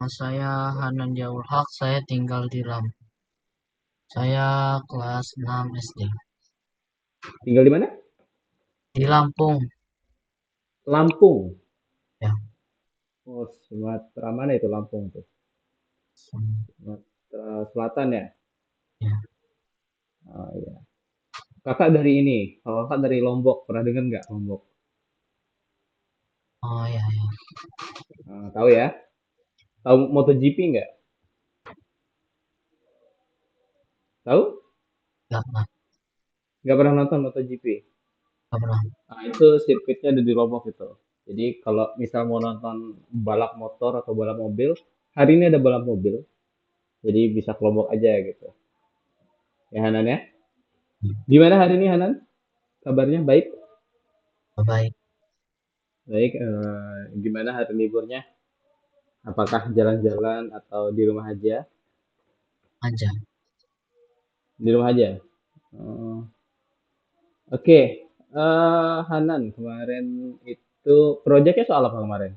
Nama saya Hanan Jaul Haq, saya tinggal di Lampung. Saya kelas 6 SD. Tinggal di mana? Di Lampung, Lampung. ya. Oh, Sumatera mana itu Lampung tuh? Sumatera Selatan ya? Ya. Oh iya. Kakak dari ini. Kalau kakak dari Lombok, pernah dengar nggak Lombok? Oh ya, ya. Tahu ya? Tahu MotoGP nggak? Tahu? Nggak pernah, Nggak pernah nonton MotoGP? nggak pernah. Nah, itu sirkuitnya ada di Lombok itu. Jadi kalau misal mau nonton balap motor atau balap mobil, hari ini ada balap mobil. Jadi bisa ke Lombok aja gitu. Ya Hanan ya? Gimana hari ini Hanan? Kabarnya baik? Baik Baik. Gimana hari liburnya? Apakah jalan-jalan atau di rumah aja? aja. Di rumah aja. Oh, oke. Hanan, kemarin itu proyeknya soal apa kemarin?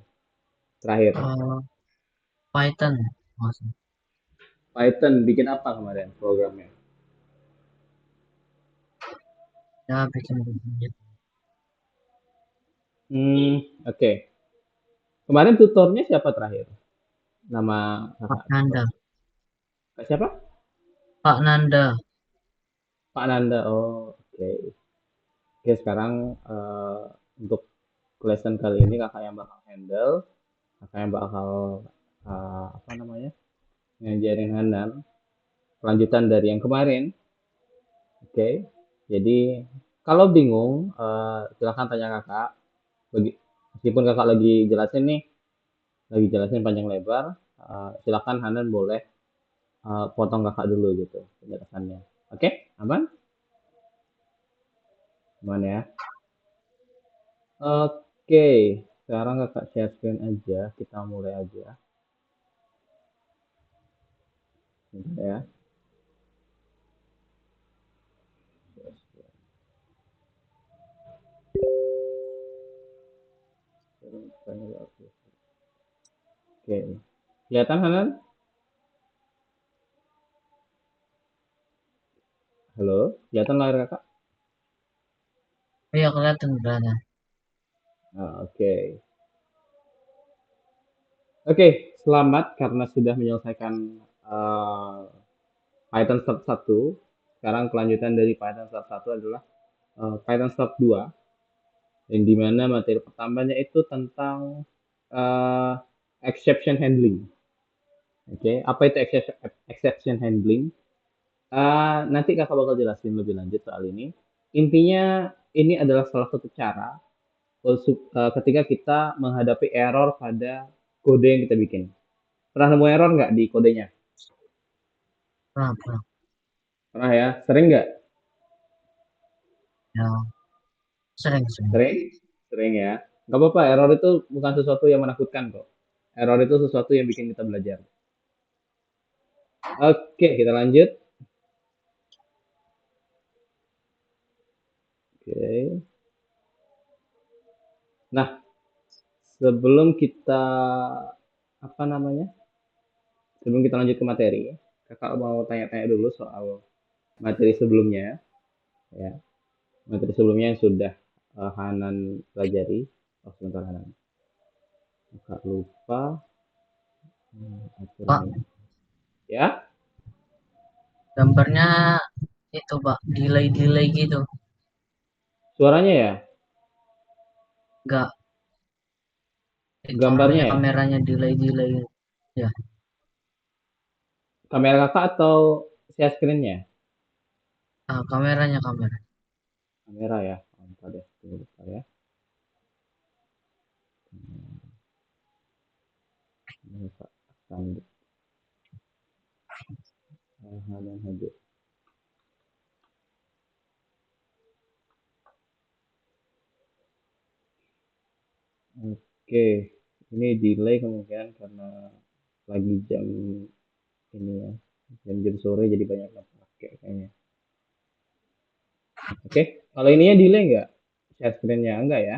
Terakhir. Eh, Python, Mas. Python bikin apa kemarin programnya? Ya, bikin Oke. Kemarin tutornya siapa terakhir? Nama Pak kakak Nanda, tutornya. Kak siapa? Pak Nanda. Pak Nanda. Oh, oke. Oke, sekarang untuk lesson kali ini kakak yang bakal handle, kakak yang bakal apa namanya? Ngajarin Hanan kelanjutan dari yang kemarin. Oke. Jadi kalau bingung silakan tanya kakak. Meskipun kakak lagi jelasin nih, lagi jelasin panjang lebar, silakan Hanan boleh potong kakak dulu gitu penjelasannya. Oke, aman? Aman ya. Oke, sekarang kakak share screen aja, kita mulai aja. Bentar ya. Oke, kelihatan Hanan? Halo, kelihatan layar kakak? Iya, kelihatan berada. Oke. Oke, selamat karena sudah menyelesaikan eh, Python Step 1. Sekarang kelanjutan dari Python Step 1 adalah Python Step 2, yang dimana materi pertamanya itu tentang eh, exception handling. Oke, apa itu exception handling? Nanti kakak bakal jelasin lebih lanjut soal ini. Intinya ini adalah salah satu cara ketika kita menghadapi error pada kode yang kita bikin. Pernah nemu error nggak di kodenya? Pernah, pernah. Pernah ya? Sering nggak? Ya, sering, sering. Sering? Sering ya. Nggak apa-apa, error itu bukan sesuatu yang menakutkan kok. Error itu sesuatu yang bikin kita belajar. Oke, kita lanjut. Oke. Nah, sebelum kita apa namanya? Sebelum kita lanjut ke materi, kakak mau tanya-tanya dulu soal materi sebelumnya, ya. Materi sebelumnya yang sudah Hanan pelajari. Oh, sebentar Hanan. Kakak lupa atur Pak, ini. Ya, gambarnya itu, Pak, delay-delay gitu. suaranya ya, Nggak, gambarnya ya. kameranya delay-delay. Ya, Kamera kakak atau share screen-nya? kameranya kamera. Kamera ya. Bentar deh, tunggu bentar ya. Ini Kak, Sandi. Hanan hadir. Oke, ini delay kemungkinan karena lagi jam ini ya, jam-jam sore jadi banyak yang pakai kayaknya. Oke, kalau ininya delay nggak? Share screen-nya enggak ya?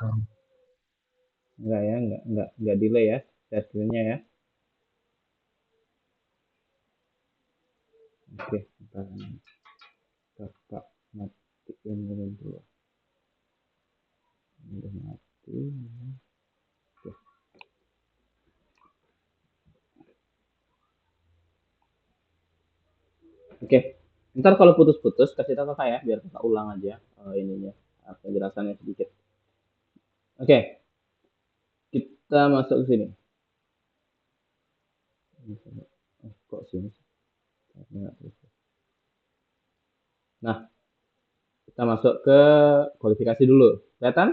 Oh, Enggak ya, enggak delay ya. share screen-nya ya. Oke, bentar. Kakak matiin dulu. Ini udah mati. Oke. Oke. Ntar kalau putus-putus kasih tahu kakak ya, biar kakak ulang aja ininya, penjelasannya sedikit. Oke, kita masuk ke sini. Kok sini? Nah, kita masuk ke kualifikasi dulu. Kelihatan?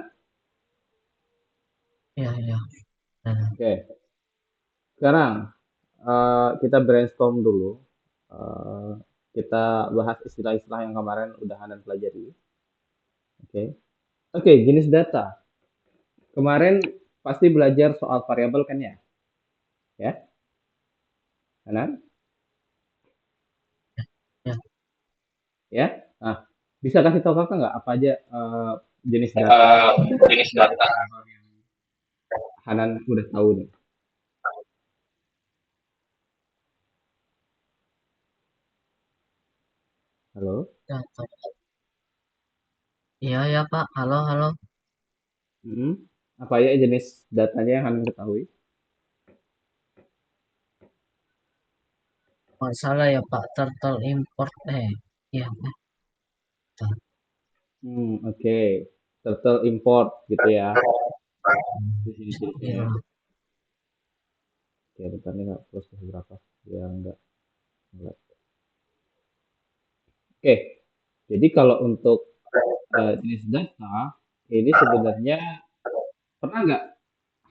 Ya, ya. Nah, Oke. Sekarang kita brainstorm dulu. Eh, kita bahas istilah-istilah yang kemarin udah Hanan pelajari. Oke. Oke, jenis data. Kemarin pasti belajar soal variabel kan ya? Ya, Hanan? ya. Ya. Nah, bisa kasih tahu kakak nggak apa aja jenis data Jenis dari data. variabel yang Hanan udah tahu nih? Halo? Data. Iya, ya, Pak. Halo, halo. Mm-mm. Apa aja jenis datanya yang Hanan ketahui? Masalah ya, Pak. Turtle import. Iya, Pak. Oke. Turtle import gitu ya. Di sini cirinya ya. Iya. Oke, bentar nih Kak, plus berapa? Biar enggak. Oke. Jadi kalau untuk jenis data ini sebenarnya pernah nggak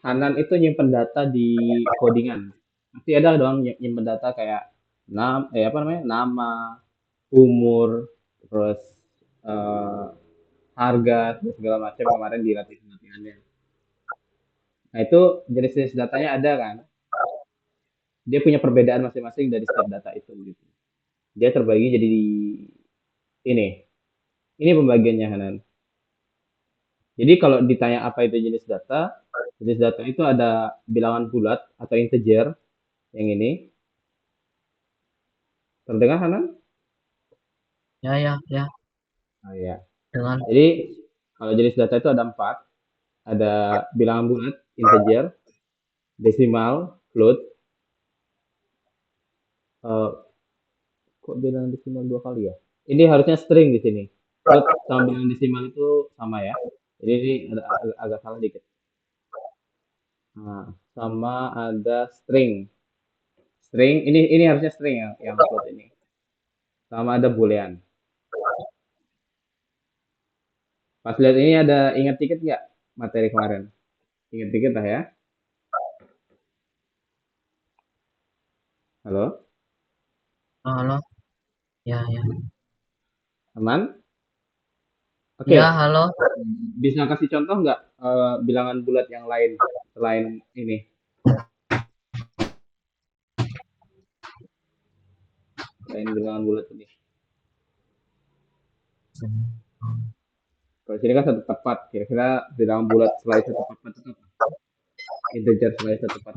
Hanan itu nyimpen data di codingan? Pasti ada dong nyimpen data kayak apa namanya? Nama, umur, terus eh, harga, terus segala macam kemarin di latihannya. Nah, itu jenis-jenis datanya ada kan? Dia punya perbedaan masing-masing dari setiap data itu gitu. Dia terbagi jadi ini. Ini pembagiannya Hanan. Jadi kalau ditanya apa itu jenis data itu ada bilangan bulat atau integer yang ini. Terdengar Hanan? Ya, ya, ya. Oh iya. Dengan Jadi kalau jenis data itu ada empat. Ada bilangan bulat, integer, desimal, float. Eh, kok bilangan desimal dua kali ya? Ini harusnya string di sini. Float sama bilangan desimal itu sama ya. Jadi ini agak salah dikit. Nah, sama ada string. String ini harusnya string yang float ini. Sama ada boolean. Pas lihat ini ada ingat dikit nggak materi kemarin? Ingat dikit lah ya. Halo, halo. Ya, ya. aman? Oke, Ya, halo. bisa kasih contoh nggak bilangan bulat yang lain selain ini? Selain bilangan bulat ini. Kalau sini kan satu tepat. Kira-kira bilangan bulat selain satu tepat itu apa? Integer selain satu tepat.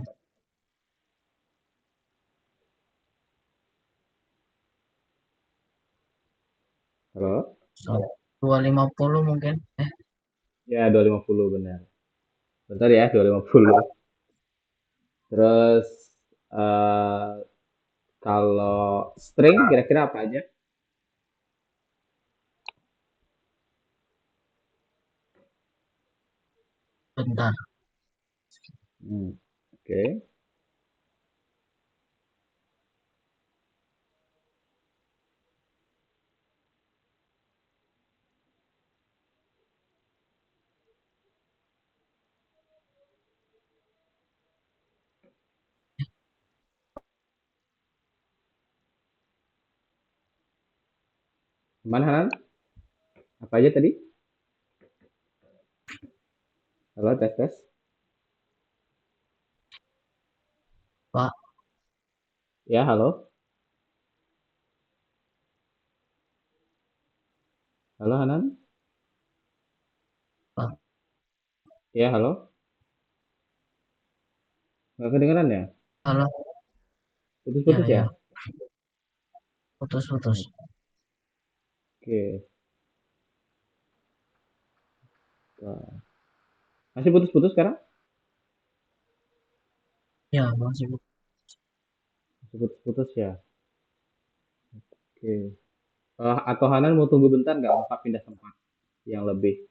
Halo? 250 mungkin. Ya, 250 benar. Bentar ya, 250. Terus eh kalau string kira-kira apa aja? Bentar. Hmm, oke. Mana Hanan? Apa aja tadi? Halo, tes tes. Pak, Ya, halo. Halo Hanan. Pak. Ya, halo. Nggak kedengeran ya? Halo, ya Putus-putus ya? ya, putus-putus. Oke. Wah. Masih putus-putus sekarang? Ya, masih Masih putus-putus ya? Oke. Atau Hanan mau tunggu bentar nggak? Bapak pindah tempat yang lebih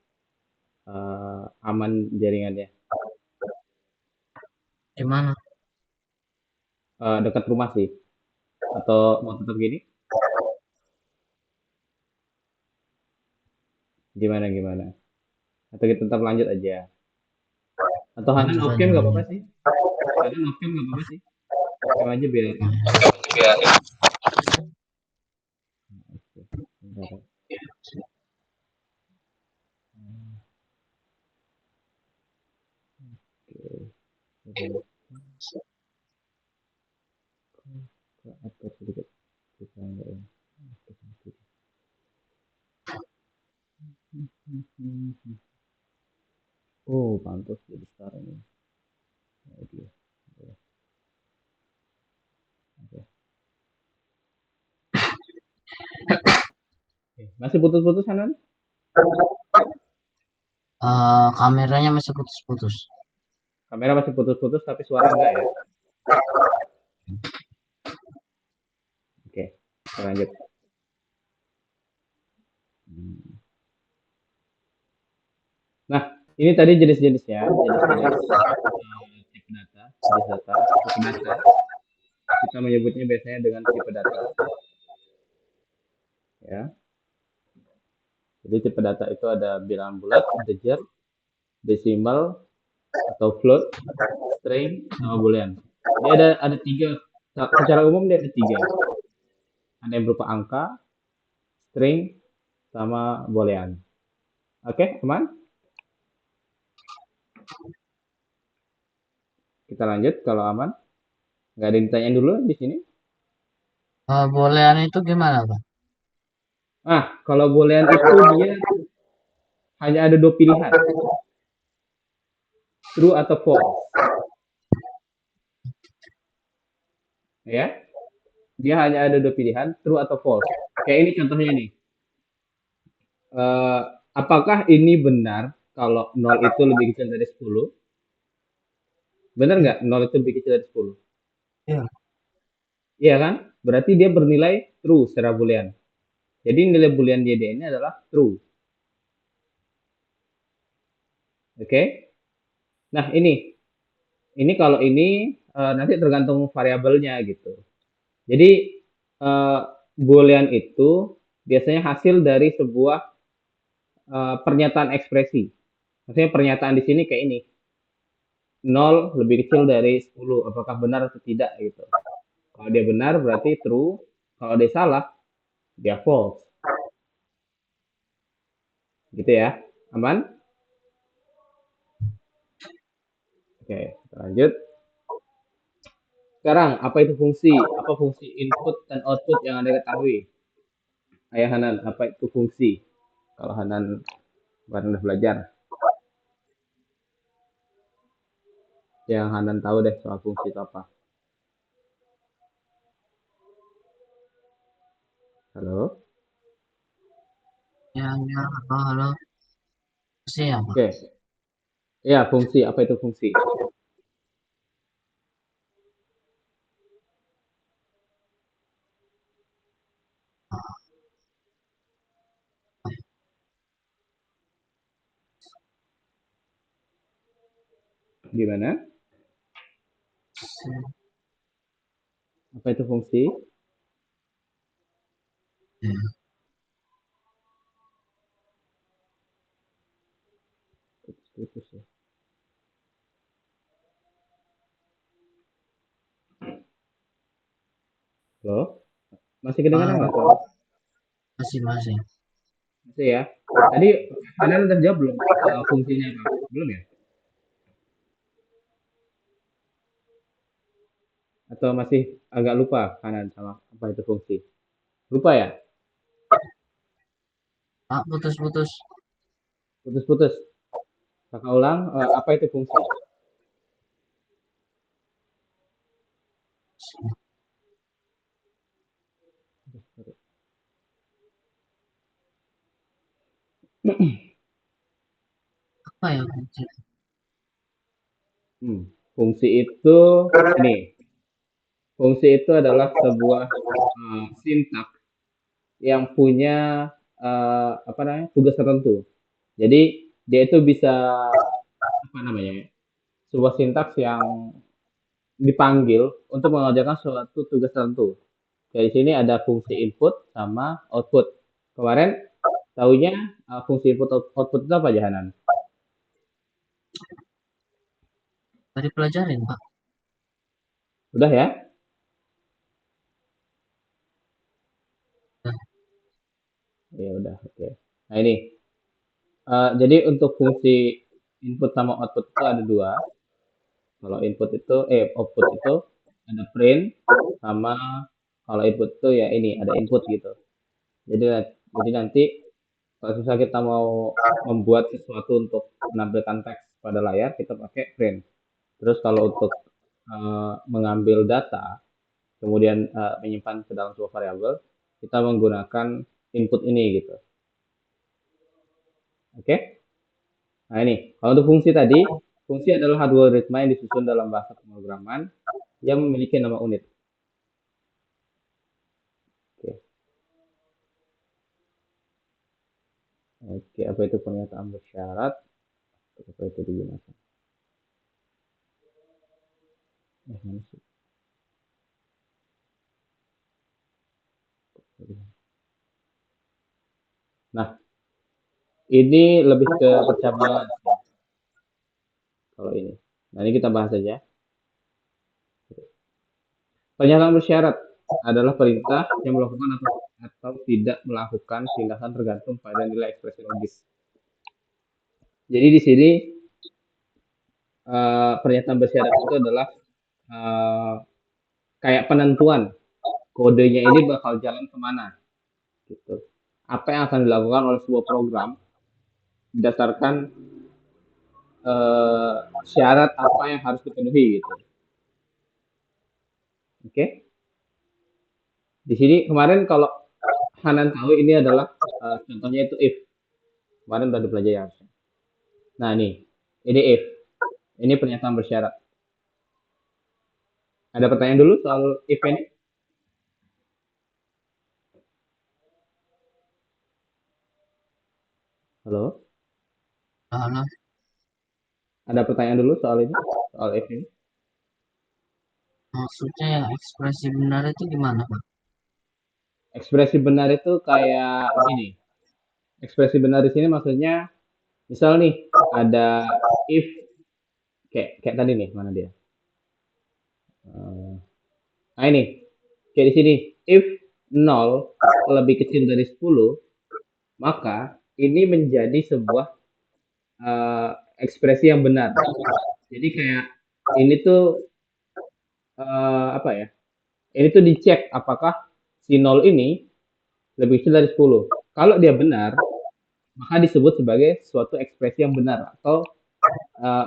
aman jaringannya. di mana? Dekat rumah sih. Atau mau tetap gini? Gimana gimana? Atau kita tetap lanjut aja? Atau Hanan Lanjut off aja, cam nggak apa-apa lanjut. sih? Hanan off cam nggak apa-apa sih? Off cam aja biar. Oke. Bentar ya. Oke. Coba ke atas sedikit. Bisa nggak ya? Oh, pantas lebih besar ini. Oke. Oke. Masih putus-putus Hanan? Kameranya masih putus-putus. Kamera masih putus-putus tapi suara enggak ya? Oke, kita lanjut. Nah, ini tadi jenis-jenisnya, jenis-jenis tipe data, jenis data, tipe data. Kita menyebutnya biasanya dengan tipe data, ya. Jadi tipe data itu ada bilangan bulat, integer, desimal, atau float, string, sama boolean. Dia ada tiga, secara umum dia ada tiga. Ada yang berupa angka, string, sama boolean. Oke, aman? Kita lanjut kalau aman. Nggak ada yang ditanyain dulu di sini. Bolehan itu gimana, Pak? Ah, kalau boolean itu dia hanya ada dua pilihan, true atau false. Ya, dia hanya ada dua pilihan, true atau false. Kayak ini contohnya nih. Eh, apakah ini benar kalau 0 itu lebih kecil dari 10? Benar nggak 0 itu lebih kecil dari 10? Ya. Iya kan? Berarti dia bernilai true secara boolean. Jadi nilai boolean dia ini adalah true. Oke? Okay? Nah, ini kalau ini nanti tergantung variabelnya gitu. Jadi uh, boolean itu biasanya hasil dari sebuah pernyataan ekspresi. Maksudnya pernyataan di sini kayak ini. 0 lebih kecil dari 10. Apakah benar atau tidak gitu. Kalau dia benar berarti true. Kalau dia salah, dia false. Gitu ya. Aman? Oke, kita lanjut. Sekarang, apa itu fungsi? Apa fungsi input dan output yang Anda ketahui? Ayah Hanan, apa itu fungsi? Kalau Hanan baru belajar. Yang Hanan tahu deh soal fungsi itu apa. Halo? Ya, ya, halo, halo. Masih ya, Pak? Oke. Ya, fungsi. Apa itu fungsi? Gimana? Apa itu fungsi? Ya. Putus ya. Halo? Masih kedengaran Halo, nggak suara? masih, masih. Masih ya. Tadi Hanan udah jawab belum fungsinya apa? Belum ya? Atau masih agak lupa Hanan sama apa itu fungsi? Lupa ya? Pak, putus-putus. Putus-putus. Kakak ulang, apa itu fungsi? Apa ya fungsi? Hmm, fungsi itu ini, fungsi itu adalah sebuah sintaks yang punya apa namanya tugas tertentu. Jadi dia itu bisa apa namanya ya, sebuah sintaks yang dipanggil untuk mengerjakan suatu tugas tertentu. Dari sini ada fungsi input sama output. Kemarin tahunya fungsi input output itu apa Jahanan? Tadi pelajarin, Pak. Udah ya? Nah, Ya udah, oke. Nah ini, jadi untuk fungsi input sama output itu ada dua. Kalau input itu, output itu ada print sama kalau input itu ya ini ada input gitu. Jadi jadi nanti kalau misalnya kita mau membuat sesuatu untuk menampilkan teks pada layar, kita pakai print. Terus kalau untuk mengambil data, kemudian menyimpan ke dalam sebuah variabel, kita menggunakan input ini gitu. Oke? Nah ini, kalau untuk fungsi tadi, fungsi adalah algoritma yang disusun dalam bahasa pemrograman yang memiliki nama unit. Oke, oke, apa itu pernyataan bersyarat? Apa itu digunakan? Mana sih? Nah, ini lebih ke percabangan kalau ini. Nah, ini kita bahas saja. Pernyataan bersyarat adalah perintah yang melakukan atau tidak melakukan tindakan tergantung pada nilai ekspresi logis. Jadi di sini pernyataan bersyarat itu adalah eh, kayak penentuan kodenya ini bakal jalan kemana gitu. Apa yang akan dilakukan oleh sebuah program berdasarkan eh, syarat apa yang harus dipenuhi gitu. Oke? Okay? Di sini kemarin kalau Hanan tahu ini adalah contohnya itu if. Kemarin udah dipelajari harusnya. Nah, ini if. Ini pernyataan bersyarat. Ada pertanyaan dulu soal if ini? Halo? alah, Ada pertanyaan dulu soal ini? Soal if ini? maksudnya yang ekspresi benar itu gimana, Pak? Ekspresi benar itu kayak ini. Ekspresi benar di sini maksudnya misal nih ada if kayak tadi nih mana dia? Eh, Nah ini kayak di sini if 0 lebih kecil dari 10 maka ini menjadi sebuah eh, ekspresi yang benar. Jadi kayak ini tuh apa ya? Ini tuh dicek apakah si 0 ini lebih kecil dari 10. Kalau dia benar, maka disebut sebagai suatu ekspresi yang benar atau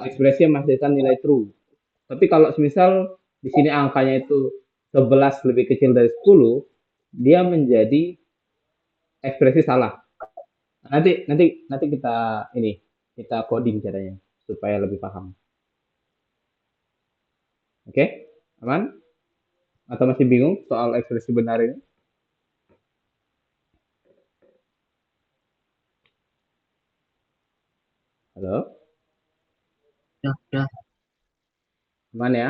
ekspresi yang menghasilkan nilai true. Tapi kalau misal di sini angkanya itu 11 lebih kecil dari 10, dia menjadi ekspresi salah. Nanti nanti nanti kita coding caranya supaya lebih paham. Oke? Aman? Atau masih bingung soal ekspresi benar ini? Halo? Udah, Aman ya?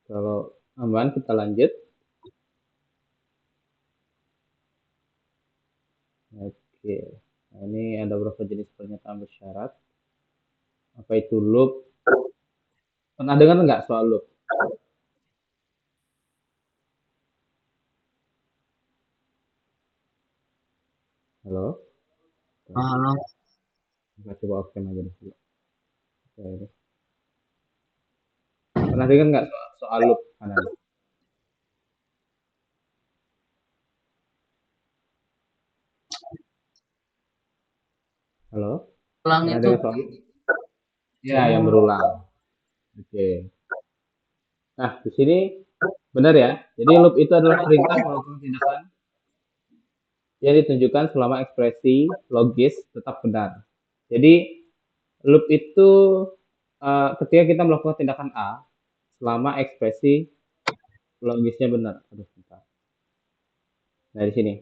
Kalau aman kita lanjut. Oke. Nah, ini ada beberapa jenis pernyataan bersyarat. Apa itu loop? Pernah dengar nggak soal loop? Halo? kalau Kita coba off cam aja dulu. Oke. Pernah dengar nggak soal loop, Hanan? Halo? ulang Pernah itu dengar soal loop? Ya, yang oh, berulang. Oke. Nah, di sini benar ya. Jadi loop itu adalah perintah melakukan tindakan yang ditunjukkan selama ekspresi logis tetap benar. Jadi loop itu ketika kita melakukan tindakan A selama ekspresi logisnya benar. Aduh, bentar. Nah, di sini.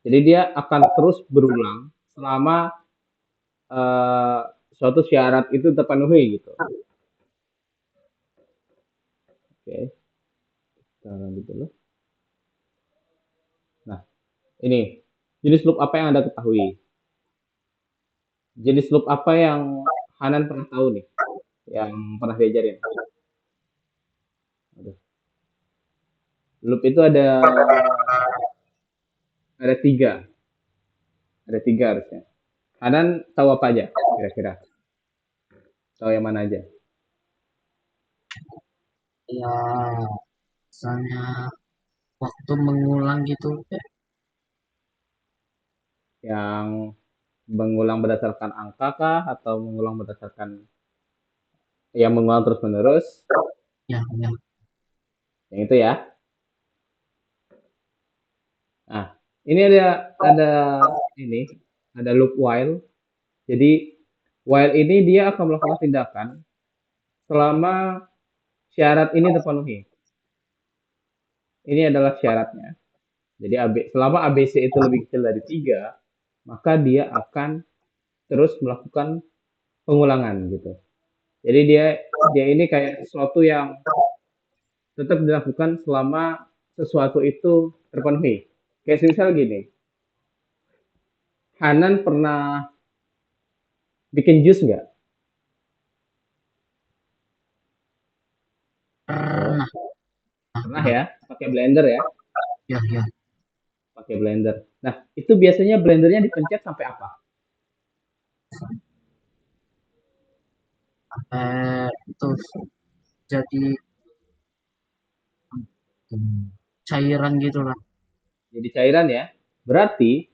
Jadi dia akan terus berulang selama eh, suatu syarat itu terpenuhi gitu. Oke, kita lanjut dulu. Nah, ini jenis loop apa yang Anda ketahui? Jenis loop apa yang Hanan pernah tahu nih? Yang pernah diajarin? Aduh. Loop itu ada tiga, ada tiga harusnya. Hanan tahu apa aja? Kira-kira tahu yang mana aja? Ya, misalnya waktu mengulang gitu. Yang mengulang berdasarkan angka kah atau mengulang berdasarkan yang mengulang terus menerus? Ya, ya. Yang itu ya. Nah, ini ada ini ada loop while. Jadi while ini dia akan melakukan tindakan selama syarat ini terpenuhi. Ini adalah syaratnya. Jadi selama ABC itu lebih kecil dari 3, maka dia akan terus melakukan pengulangan gitu. Jadi dia dia ini kayak sesuatu yang tetap dilakukan selama sesuatu itu terpenuhi. Kayak misal gini, Hanan pernah bikin jus nggak? Halo, Pernah, pernah pernah. ya? Pakai blender ya? Ya, ya. Pakai blender. Nah, itu biasanya blendernya dipencet sampai apa? Itu jadi cairan gitu lah. Jadi cairan ya. Berarti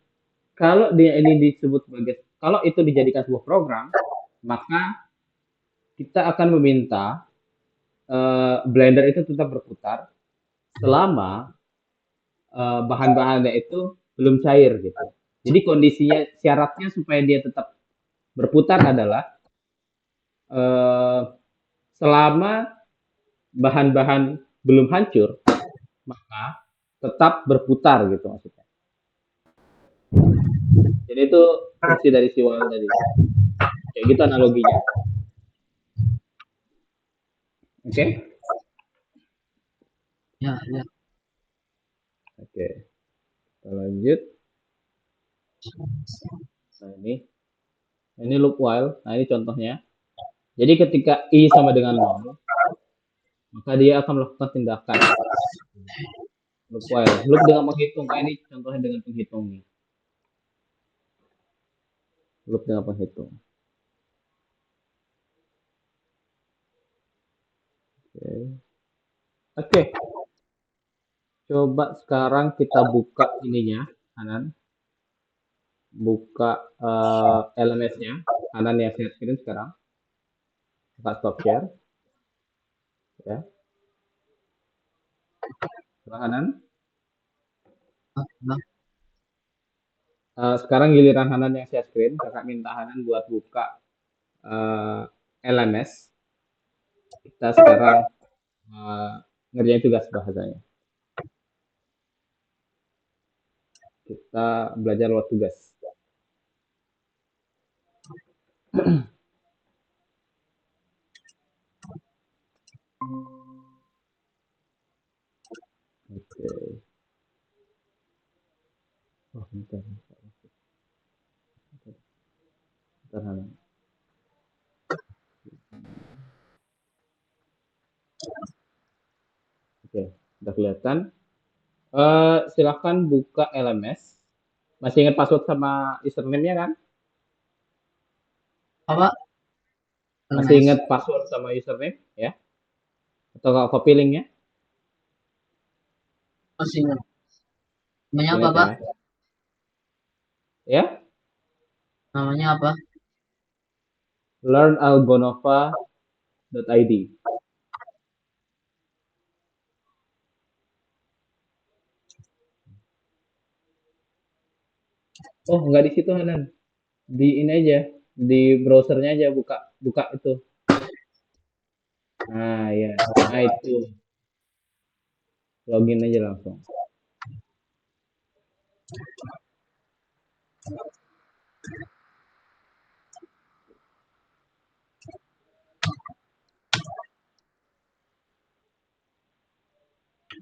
kalau dia ini disebut sebagai kalau itu dijadikan sebuah program, maka kita akan meminta blender itu tetap berputar selama bahan-bahannya itu belum cair gitu. Jadi kondisinya syaratnya supaya dia tetap berputar adalah eh, selama bahan-bahan belum hancur, maka tetap berputar gitu maksudnya. Jadi itu fungsi dari si while tadi. Kayak gitu analoginya. Oke? Okay? Ya, ya. Oke, okay. Kita lanjut. Nah, ini loop while. Nah, ini contohnya. Jadi ketika i sama dengan 0, maka dia akan melakukan tindakan loop while. Loop dengan menghitung. Nah, ini contohnya dengan penghitung nih. Loop dengan penghitung. Oke. Okay. Oke. Okay. Coba sekarang kita buka ininya, kanan. Buka LMS-nya. Kanan yang share screen sekarang. Buka stop share. Ya. Sebelah kanan. Nah, Sekarang giliran Hanan yang share screen. Kakak minta Hanan buat buka LMS. Kita sekarang uh, ngerjain tugas bahasanya. Kita belajar lewat tugas. Oke. Oh, bentar. Bentar, Hanan. Oke, udah kelihatan. Silakan buka LMS. Masih ingat password sama username-nya kan? apa? Masih LMS. ingat password sama username ya? Atau kalau copy link-nya? Masih ingat. Namanya Masih apa, ingat Pak? ya? Ya, Namanya apa? learnalgonova.id. Oh, nggak di situ Hanan. Di ini aja, di browsernya aja buka buka itu. Nah, ya. Nah, itu login aja langsung.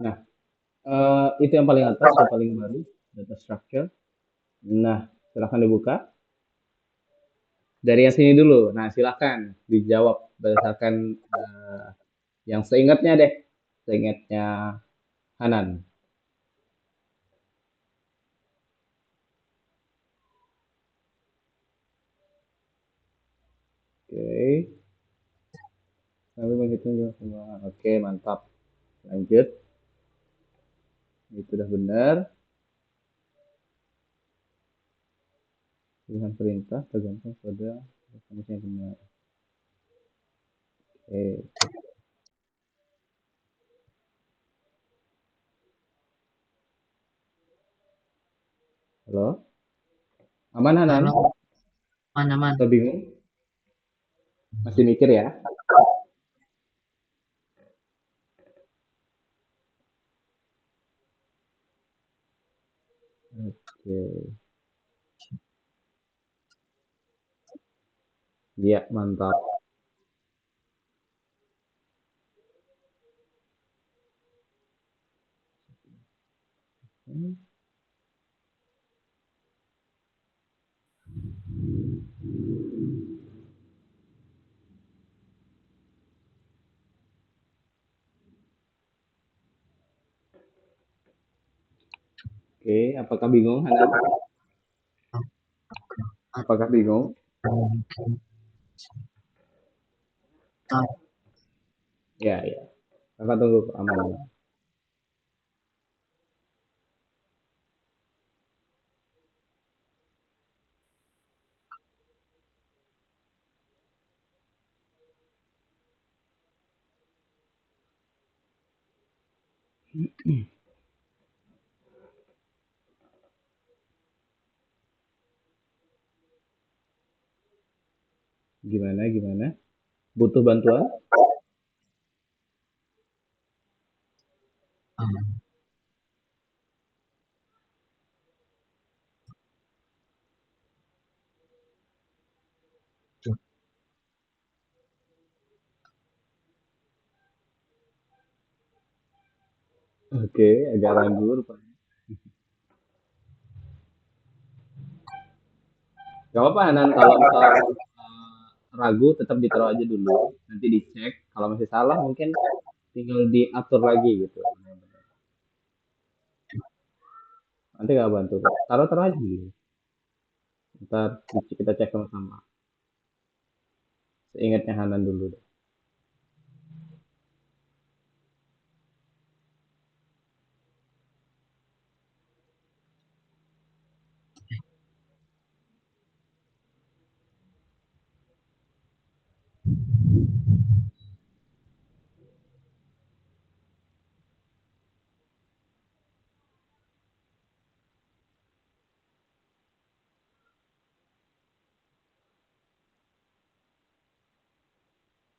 Nah, itu yang paling atas, yang paling baru, data structure. Nah, silahkan dibuka. Dari yang sini dulu. Nah, silahkan dijawab berdasarkan yang seingatnya deh. Seingatnya Hanan. Oke. Lalu menghitung jumlah perubahan. Oke, mantap. Lanjut. Itu sudah benar. Pilihan perintah tergantung pada kondisi yang benar. Oke. Halo? Aman Hanan? Halo, aman-aman. Atau bingung? Masih mikir ya? Oke. Iya, mantap. Oke, apakah bingung Hanan? Apakah bingung? Ya, ya. Kakak tunggu aman. Gimana, gimana? Butuh bantuan? Oke, agak ragu rupanya. Gak apa-apa Hanan, kalau misal ragu tetap ditaruh aja dulu. Nanti dicek. Kalau masih salah mungkin tinggal diatur lagi gitu. Nanti gak bantu. Taruh-taruh aja dulu. Ntar kita cek sama-sama. Seingatnya Hanan dulu deh.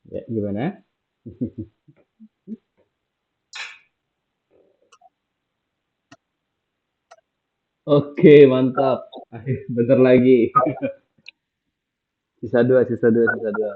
Ya, gimana? Oke, mantap. Bentar lagi. Sisa dua, sisa dua, sisa dua.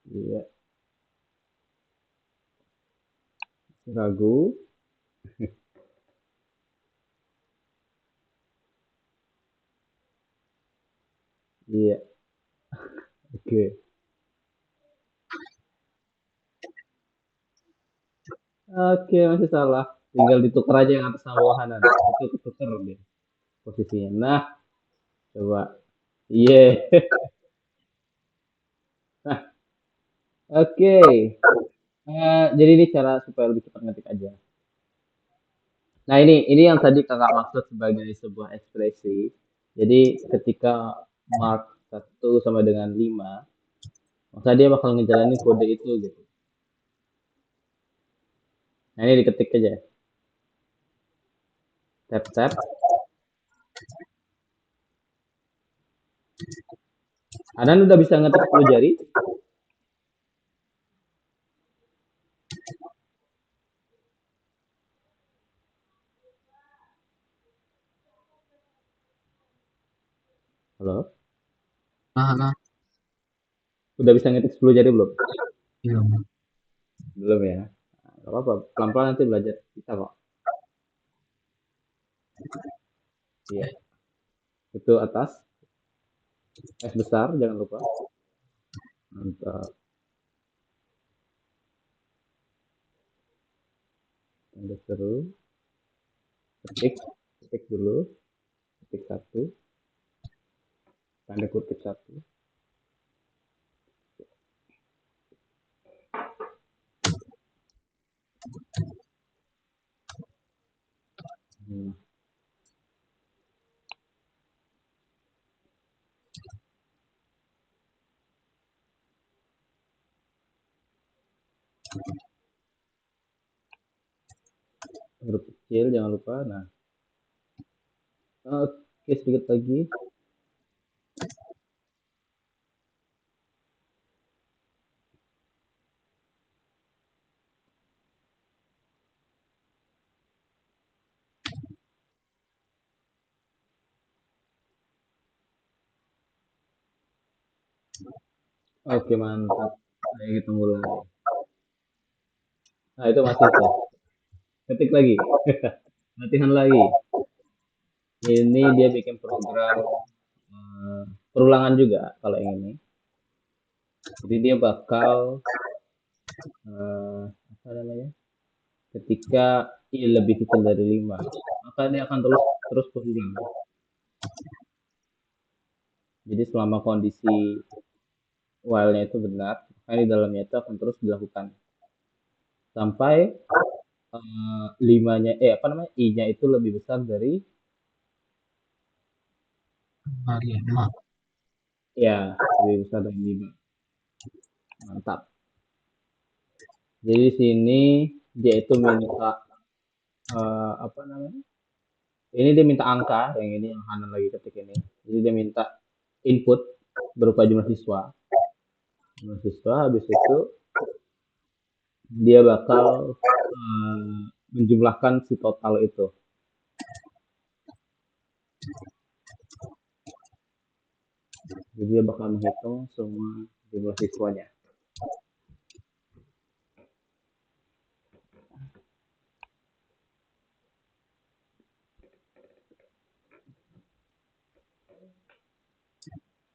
Iya, ragu. Iya, oke. Oke, masih salah. tinggal ditukar aja yang atas sama bawahanan. Itu ketukar dia posisinya. Nah, coba. Iya. Nah, oke. Jadi ini cara supaya lebih cepat ngetik aja. Nah, ini yang tadi kakak maksud sebagai sebuah ekspresi. Jadi ketika mark 1 sama dengan 5, maka dia bakal ngejalanin kode itu gitu. Nah, ini diketik aja. Tap tap. Anan udah bisa ngetik 10 jari? Halo? Nah, nah, Udah bisa ngetik 10 jari belum? belum. Belum ya. Nah, gak apa-apa. Pelan-pelan nanti belajar. Bisa kok. Iya. Itu atas. S besar, jangan lupa. Mantap. Tanda seru. Ketik. Ketik dulu. Ketik satu. Tanda kutip satu. Hmm. Huruf kecil, jangan lupa. Nah. Oke, sedikit lagi. Oke, mantap. Ayo kita mulai. Nah, itu masih tuh. Ketik lagi. Latihan lagi. Ini dia bikin program perulangan juga kalau yang ini. Jadi dia bakal apa namanya? Ketika i lebih kecil dari 5, maka dia akan terus terus berulang. Jadi selama kondisi while-nya itu benar, maka di dalamnya itu akan terus dilakukan sampai limanya apa namanya i-nya itu lebih besar dari Nah, 5. ya lebih besar dari 5. Mantap. Jadi di sini dia itu minta apa namanya? Ini dia minta angka, yang ini yang Hanan lagi ketik ini. Jadi dia minta input berupa jumlah siswa. Jumlah siswa habis itu dia bakal menjumlahkan si total itu. Jadi dia bakal menghitung semua jumlah siswanya.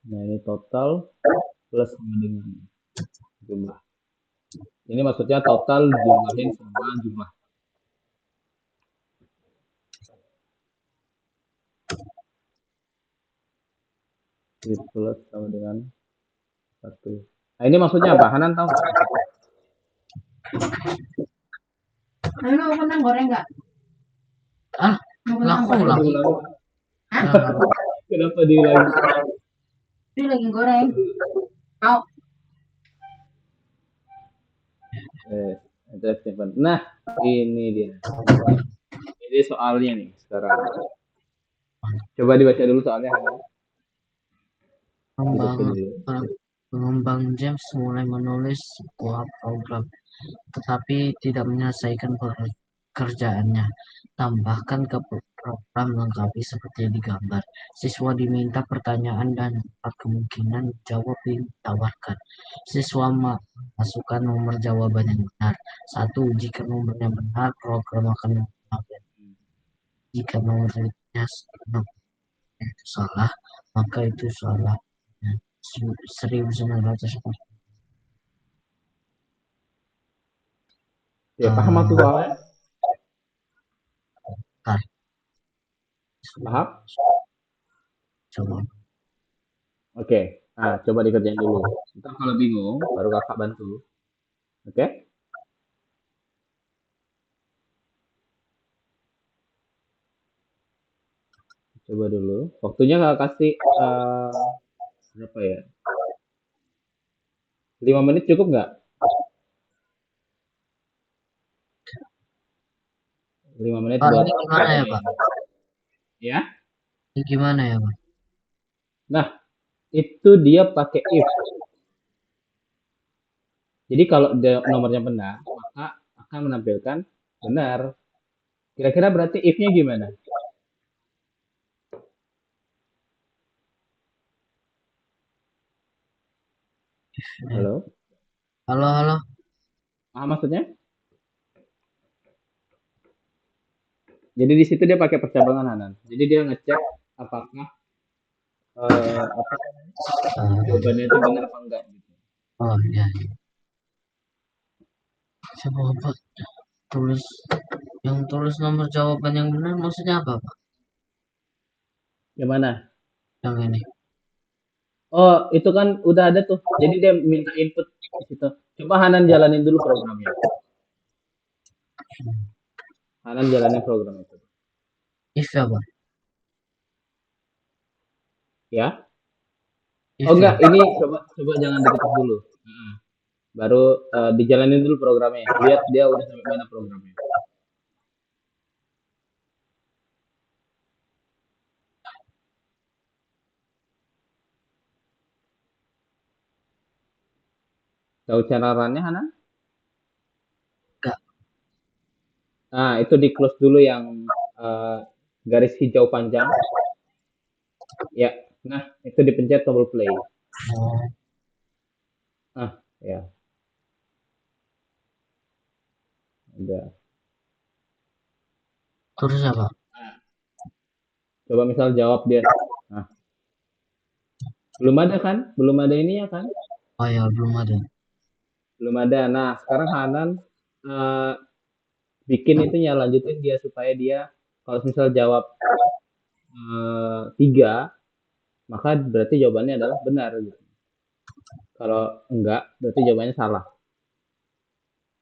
Nah ini total plus sama dengan jumlah. Ini maksudnya total jumlahin sama jumlah. Jadi plus sama dengan 1. Nah ini maksudnya apa? Hanan tahu nggak maksudnya? Lalu mau kentang goreng nggak? Ah, Mau kentang laku goreng? Kenapa ulangi. diulangi? Jangan. Kenapa diulangi? Ini lagi goreng. Mau? Interesting. Nah, ini dia. Ini soalnya nih sekarang. Coba dibaca dulu soalnya, Hanan. Pengembang, Dicopy dulu. pengembang James mulai menulis sebuah program, tetapi tidak menyelesaikan pekerjaannya. Tambahkan ke program lengkapi seperti yang digambar. Siswa diminta pertanyaan dan 4 kemungkinan jawab ditawarkan. Siswa masukkan nomor jawaban yang benar. 1. Jika nomornya benar, program akan mengambil. Jika nomornya itu salah, maka itu salah. 1900. Ya, paham aku eh, soalnya. Bentar, Paham? coba. Oke. Nah, coba dikerjain dulu. Ntar kalau bingung, baru kakak bantu. Oke? Coba dulu. Waktunya kakak kasih berapa ya? 5 menit cukup nggak? 5 menit Pak, buat ini gimana ya, Pak? kerjain. Ya? Ini gimana ya, Pak? Nah, itu dia pakai if. Jadi kalau nomornya benar, maka akan menampilkan benar. Kira-kira berarti if-nya gimana? Halo? Halo, halo. Paham maksudnya? Jadi di situ dia pakai percabangan Hanan. Jadi dia ngecek apakah apa jawabannya itu benar apa enggak gitu. Oh, ya. Coba, Pak, tulis yang tulis nomor jawaban yang benar maksudnya apa, Pak? Yang mana? Yang ini. Oh, itu kan udah ada tuh. Jadi dia minta input di situ. Coba Hanan jalanin dulu programnya. Hanan jalanin program itu. If ya, Pak? Ya? Oh If ya? enggak, ini coba coba jangan diketik dulu. Baru dijalanin dulu programnya. Lihat dia udah sampai mana programnya. Tahu cara runnya Hanan? Enggak. Nah, itu di close dulu yang garis hijau panjang. Ya, nah itu dipencet tombol play. Oh, Ah, ya, udah. terus apa? Coba misal jawab dia. Nah, belum ada kan? Belum ada ini ya kan? Oh ya, belum ada. Belum ada. Nah, sekarang Hanan eh, bikin itunya, lanjutin dia supaya dia kalau misal jawab 3, maka berarti jawabannya adalah benar gitu. Kalau enggak, berarti jawabannya salah.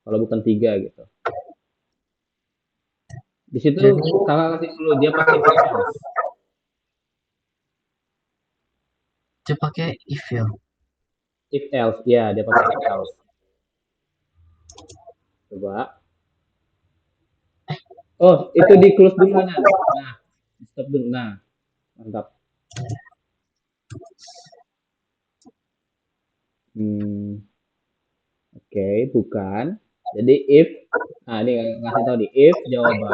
Kalau bukan 3 gitu. Di situ Jadi, kakak kasih dulu dia pakai if else. dia pakai if ya. If else, ya dia pakai if else. Coba. Oh, itu di close dulu Hanan. Nah, stop dulu. Nah, mantap. Hmm, oke, bukan. Jadi if, nah ini ngasih tahu di if jawaban,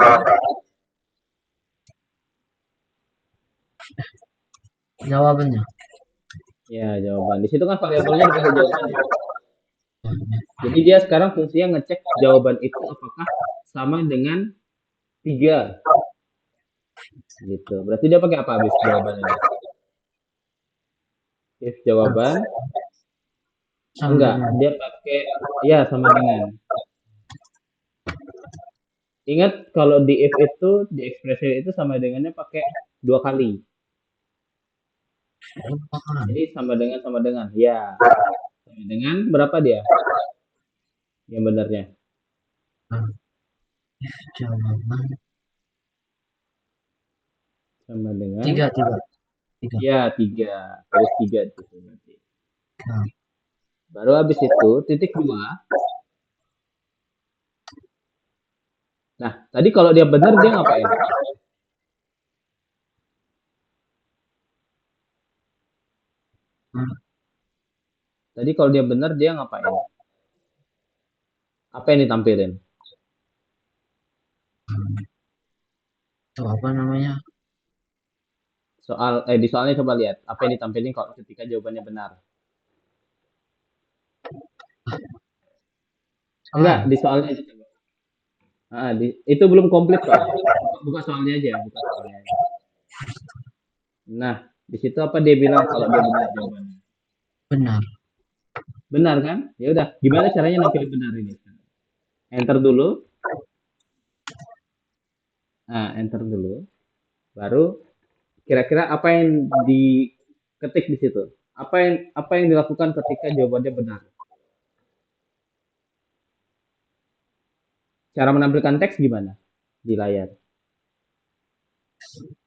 Jawabannya. ya jawaban. Di situ kan variabelnya dikasih jawaban ya. Jadi dia sekarang fungsinya ngecek jawaban itu apakah sama dengan 3 gitu. Berarti dia pakai apa habis jawabannya? If jawaban, Sama enggak, dengan. dia pakai ya sama dengan. Ingat kalau di if itu di ekspresi itu sama dengannya pakai 2 kali. Jadi sama dengan. Ya, sama dengan berapa dia? Yang benarnya. If jawaban. Sama dengan Tiga, tiga. Tiga. ya 3. Terus 3 itu berarti. Nah, Baru habis itu titik 2. Nah, tadi kalau dia benar dia ngapain? hmm, Tadi kalau dia benar dia ngapain? Apa yang ditampilin? itu apa namanya? Di soalnya coba lihat apa yang ditampilin kalau ketika jawabannya benar. Enggak, Soal. di soalnya aja coba. Itu belum komplit soalnya. Buka soalnya aja, buka soalnya aja. Nah, di situ apa dia bilang kalau dia benar jawabannya? Benar. Benar kan? Ya udah, gimana caranya nampilin benar ini? Enter dulu. Nah, enter dulu. Baru kira-kira apa yang diketik di situ? Apa yang dilakukan ketika jawabannya benar? Cara menampilkan teks gimana di layar?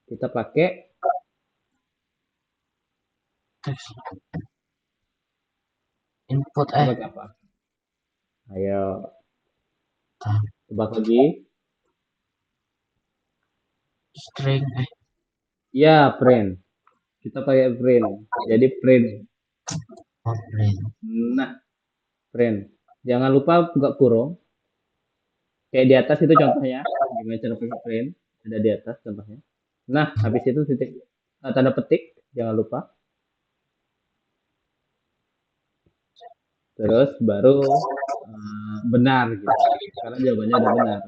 Kita pakai Teks input kita pakai apa? Ayo, ah, tebak lagi. string Ya, print. Kita pakai print. Jadi print. print. Nah, print. Jangan lupa buka kurung. Kayak di atas itu contohnya. Gimana cara pakai print? Ada di atas contohnya. Nah, habis itu titik tanda petik. Jangan lupa. Terus baru benar gitu. Karena jawabannya udah benar.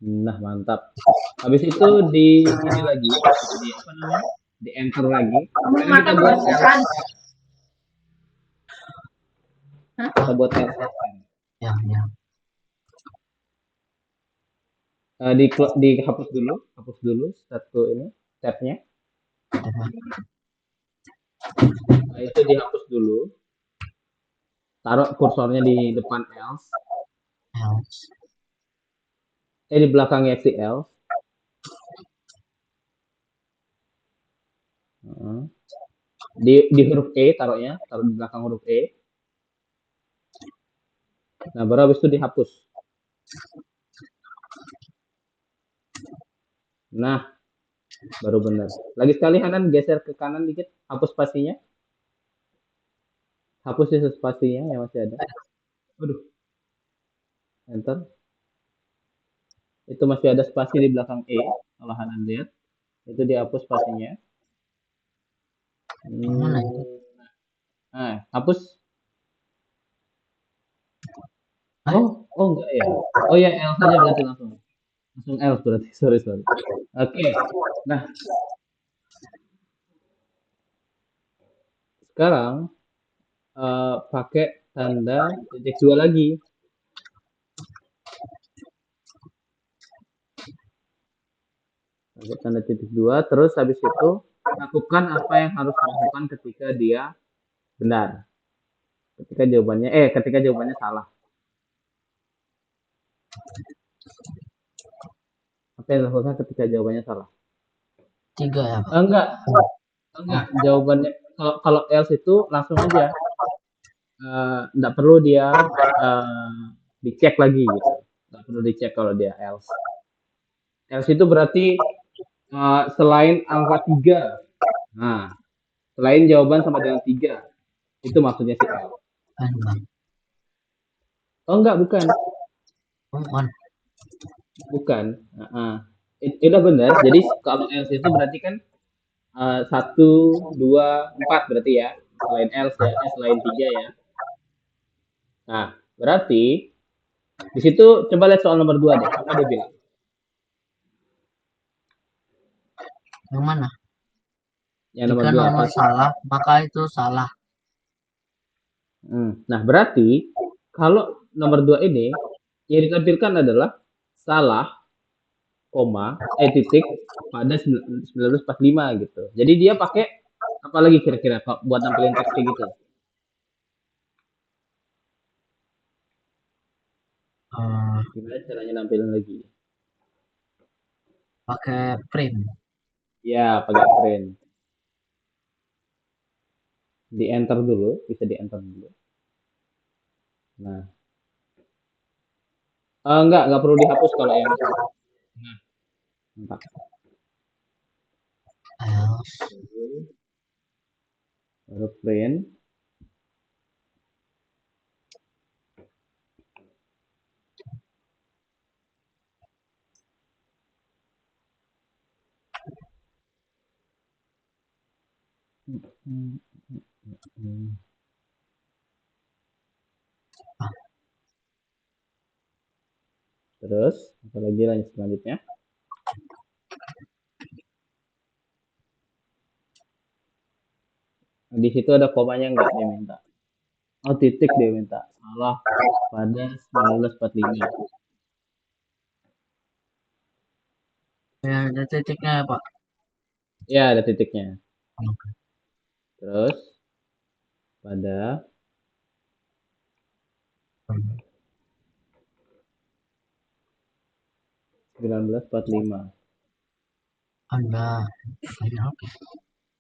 Nah, mantap. Habis itu di ini lagi, di apa namanya? Di enter lagi. Kamu Sekarang kita makan buat belum else. kan? Hah? Kita buat else kan. Ya, ya. Dihapus dulu, hapus dulu satu ini tabnya. Coba Nah, itu dihapus dulu. Taruh kursornya di depan else. else. Di belakangnya si else. Di huruf E taruhnya, taruh di belakang huruf E. Nah, baru habis itu dihapus. Nah, baru benar. Lagi sekali Hanan geser ke kanan dikit, hapus spasinya. Hapus sisa spasinya yang masih ada. Waduh, enter. Itu masih ada spasi di belakang E. Kalau Hanan lihat, itu dihapus spasinya. Gimana itu? Nah, hapus. Hah? Oh enggak ya. Oh ya, L saja berarti langsung. Langsung L berarti. Sorry, sorry. Oke. Nah, sekarang pakai tanda titik dua lagi. Pakai tanda titik dua, terus habis itu lakukan apa yang harus dilakukan ketika dia benar. Ketika jawabannya salah. Apa yang dilakukan ketika jawabannya salah? 3 ya, Pak? Enggak, Oh, jawabannya kalau else itu langsung aja. Enggak perlu dia dicek lagi gitu. Enggak perlu dicek kalau dia else. Else itu berarti selain angka 3. Nah, selain jawaban sama dengan 3. Itu maksudnya si else. Bang. Oh enggak, bukan. Bukan. Bukan. Itu benar. Jadi kalau else itu berarti kan 1, 2, 4 berarti ya. Selain else ya, selain 3 ya. Nah, berarti di situ coba lihat soal nomor 2 deh. Apa dia bilang? Yang mana? Yang nomor Jika 2 apa? nomor salah, maka itu salah. Nah, berarti kalau nomor 2 ini yang ditampilkan adalah salah, koma, titik pada 1945 gitu. Jadi dia pakai apa lagi kira-kira buat nampilin teks kayak gitu? Eh, Gimana caranya nampilin lagi? pakai print. Ya, pakai print. Di enter dulu, bisa di enter dulu. Nah, enggak perlu dihapus kalau yang nah, mantap. Else. Baru print. Terus, apa lagi lanjut selanjutnya? Di situ ada komanya enggak dia minta? Oh, titik dia minta. Salah pada 1945. Ya, ada titiknya ya, Pak. Ya, ada titiknya. Terus pada 1945. Anda, ya,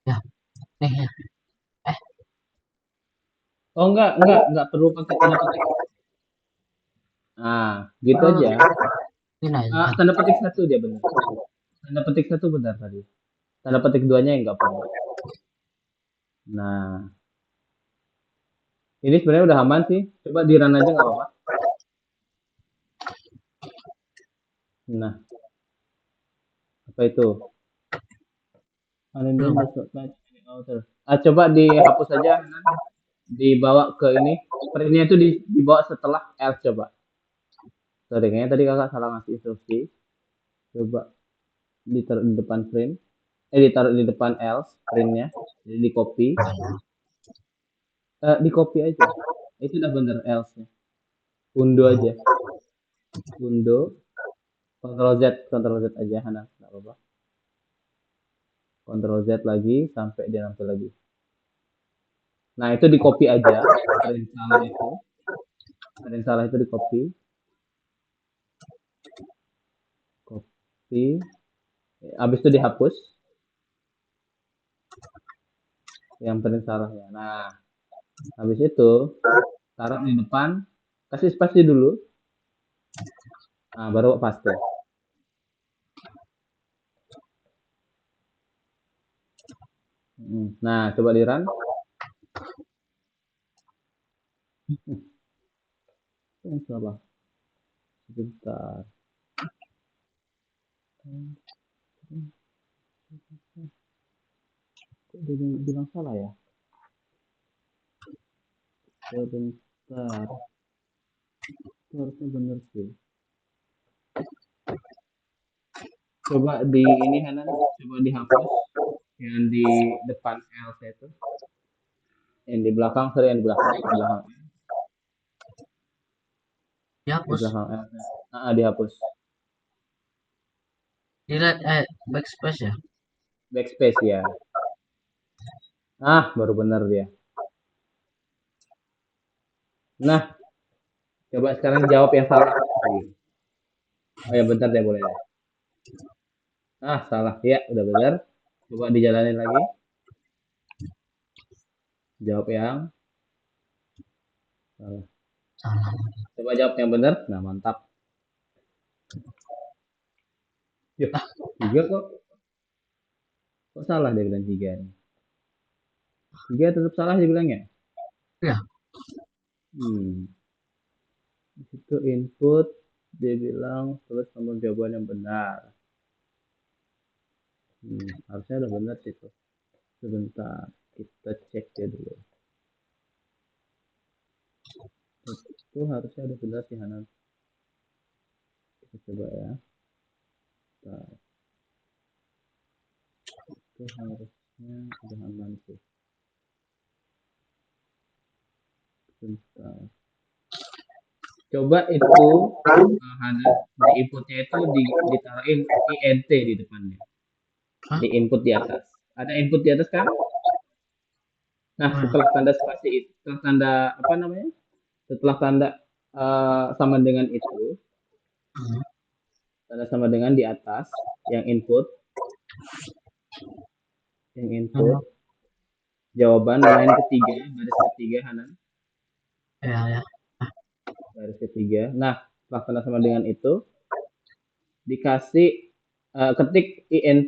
ya. Oh, enggak perlu pakai tanda petik. Nah, gitu Oh, aja. ini aja. Tanda petik satu dia benar. Tanda petik satu benar tadi. Tanda petik duanya yang enggak perlu. Nah, ini sebenarnya udah aman sih. Coba di run aja nggak apa-apa. Nah, apa itu? Belum. Does not match any author. Coba dihapus aja, dibawa ke ini. Printnya itu dibawa setelah else coba. Sorry, kayaknya tadi kakak salah ngasih instruksi. Coba ditaruh di depan print. Ditaruh di depan else printnya. Jadi di copy. Di copy aja. Itu udah bener else-nya. Undo aja. Undo. Ctrl Z aja, Hana. Nggak apa-apa. Ctrl Z lagi sampai dia nampil lagi. Nah, itu di copy aja. Print salah itu. Print salah itu di copy. Copy. Habis itu dihapus. Yang print salahnya. Nah, habis itu taruh di depan. Kasih spasi dulu. Nah, baru paste. Nah, coba di run. Yang salah. Sebentar. Kok dia bilang salah ya? Sebentar. Itu harusnya bener sih. Coba di ini Hanan, coba dihapus yang di depan L itu. Yang di belakang, sorry yang di belakang. Di Dihapus. belakang L. Dihapus. Delete, backspace ya. Backspace ya. Baru benar dia. Nah, coba sekarang jawab yang salah. Oh ya bentar deh boleh deh. Salah. Ya, udah benar. Coba dijalanin lagi. Jawab yang salah. Salah. Coba jawab yang benar. Nah, mantap. Ya, 3 kok. Kok salah dia bilang 3 nih. 3 tetap salah dia bilangnya. Ya. Di situ input dia bilang terus nomor jawaban yang benar. Harusnya udah benar sih tuh. Sebentar, kita cek ya dulu. Itu harusnya udah benar sih Hanan. Kita coba ya. Nah, itu harusnya udah aman sih. Sebentar. Coba itu Hanan di inputnya itu ditaruhin INT di depannya. Hah? Di input di atas. Ada input di atas kan? Nah, setelah tanda spasi itu, setelah tanda apa namanya? Setelah tanda sama dengan itu, tanda sama dengan di atas yang input, jawaban line ketiga, baris ketiga Hanan, Ya. baris ketiga. Nah, setelah tanda sama dengan itu, dikasih ketik int,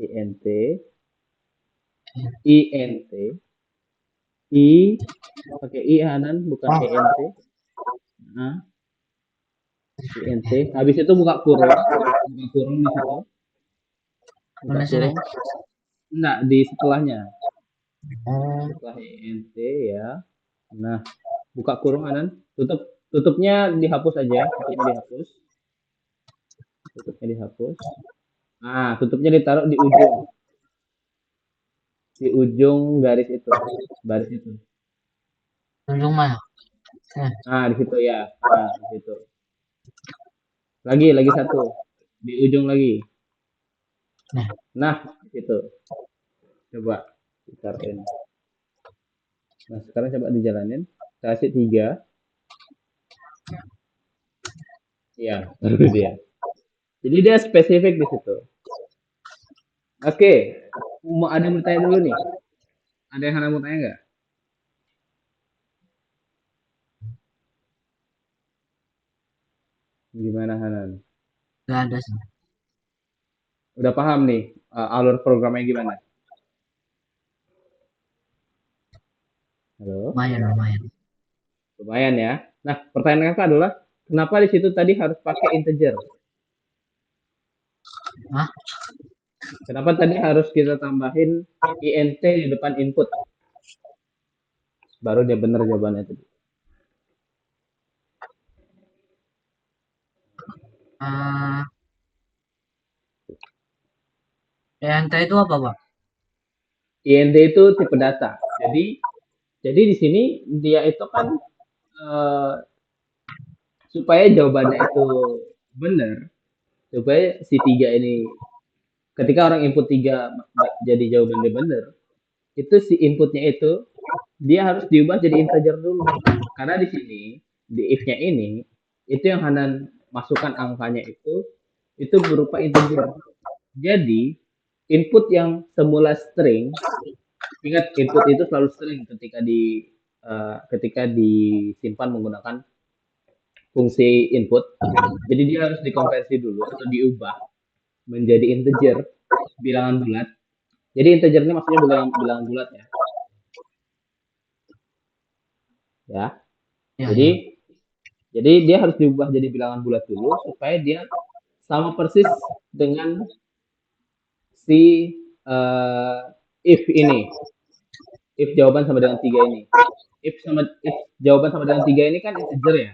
int, int, i pakai i Hanan bukan ent. Nah, int. Habis itu buka kurung di situ. Buka kurung. Enggak, di setelahnya. Setelah int ya. Nah, buka kurung Hanan. Tutupnya dihapus aja. Tutupnya dihapus. Nah, tutupnya ditaruh di ujung. Di ujung garis itu. Baris itu. Ujung mana? Nah, di situ ya. Nah, di situ. Lagi satu. Di ujung lagi. Nah, Nah, di situ. Coba ditaruhin. Nah, sekarang coba dijalanin. Kasih 3. Ya, baru dia. Jadi dia spesifik di situ. Oke, mau ada yang mau tanya dulu nih? Ada yang mau tanya nggak? Gimana Hanan? nggak ada sih. Udah paham nih alur programnya gimana? Halo, Lumayan, lumayan. lumayan ya. Nah, pertanyaan kakak adalah kenapa di situ tadi harus pakai integer? Hah? Kenapa tadi harus kita tambahin int di depan input? Baru dia benar jawabannya tadi. Eh, ENT itu apa, Pak? int itu tipe data. Jadi di sini dia itu kan eh, supaya jawabannya itu benar, supaya si 3 ini ketika orang input 3 jadi jawabannya benar, itu si inputnya itu dia harus diubah jadi integer dulu. Karena di sini di if-nya ini itu yang Hanan masukkan angkanya itu berupa integer. Jadi input yang semula string, ingat input itu selalu string ketika disimpan menggunakan fungsi input. Jadi dia harus dikonversi dulu atau diubah menjadi integer bilangan bulat. Jadi integer ini maksudnya bilangan bulat ya. Ya. Ya, Jadi ya. jadi dia harus diubah jadi bilangan bulat dulu supaya dia sama persis dengan si uh, if ini. If jawaban sama dengan 3 ini. If jawaban sama dengan 3 ini kan integer ya.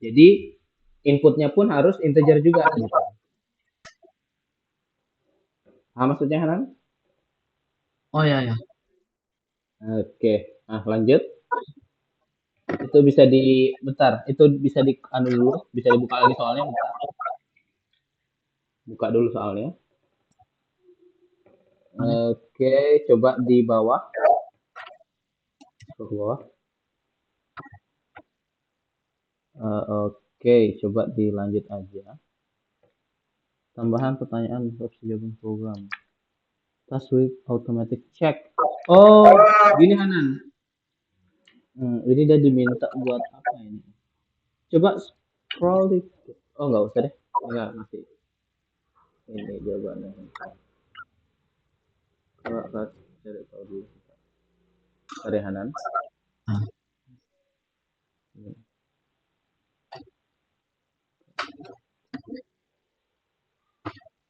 Jadi inputnya pun harus integer juga gitu. Nah, maksudnya Hanan? Oh ya, ya. Oke. Nah, lanjut. Itu bisa bentar, itu bisa di anu dulu, bisa dibuka lagi soalnya bentar. Buka dulu soalnya. Oke, coba di bawah. Ke bawah. Oke, coba dilanjut aja. Tambahan pertanyaan untuk jawaban program. Task with automatic check. Oh, gini Hanan. Ini dia diminta buat apa ini? Coba scroll di. Oh, nggak usah deh. Enggak, masih. Ini jawabannya. Coba cari tahu dulu. Dari Hanan. Nah,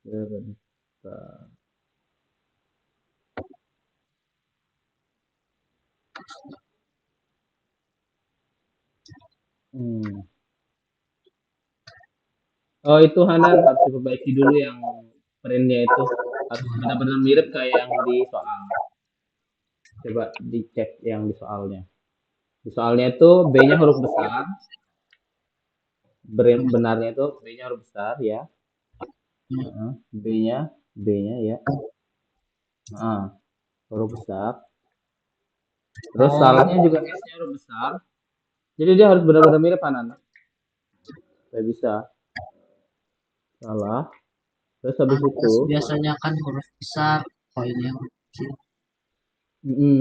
Ya, bentar. Hmm. Oh, itu Hanan harus diperbaiki dulu yang printnya itu harus benar-benar mirip kayak yang di soal. Coba dicek yang di soalnya. Di soalnya itu B-nya huruf besar, benarnya itu B-nya huruf besar ya. B-nya B-nya ya. Huruf besar. Terus oh, salahnya juga S-nya huruf besar. Jadi dia harus benar-benar mirip Hanan. Saya bisa salah. Terus habis itu, atas biasanya kan huruf besar. Oh, ini huruf kecil. mm-mm.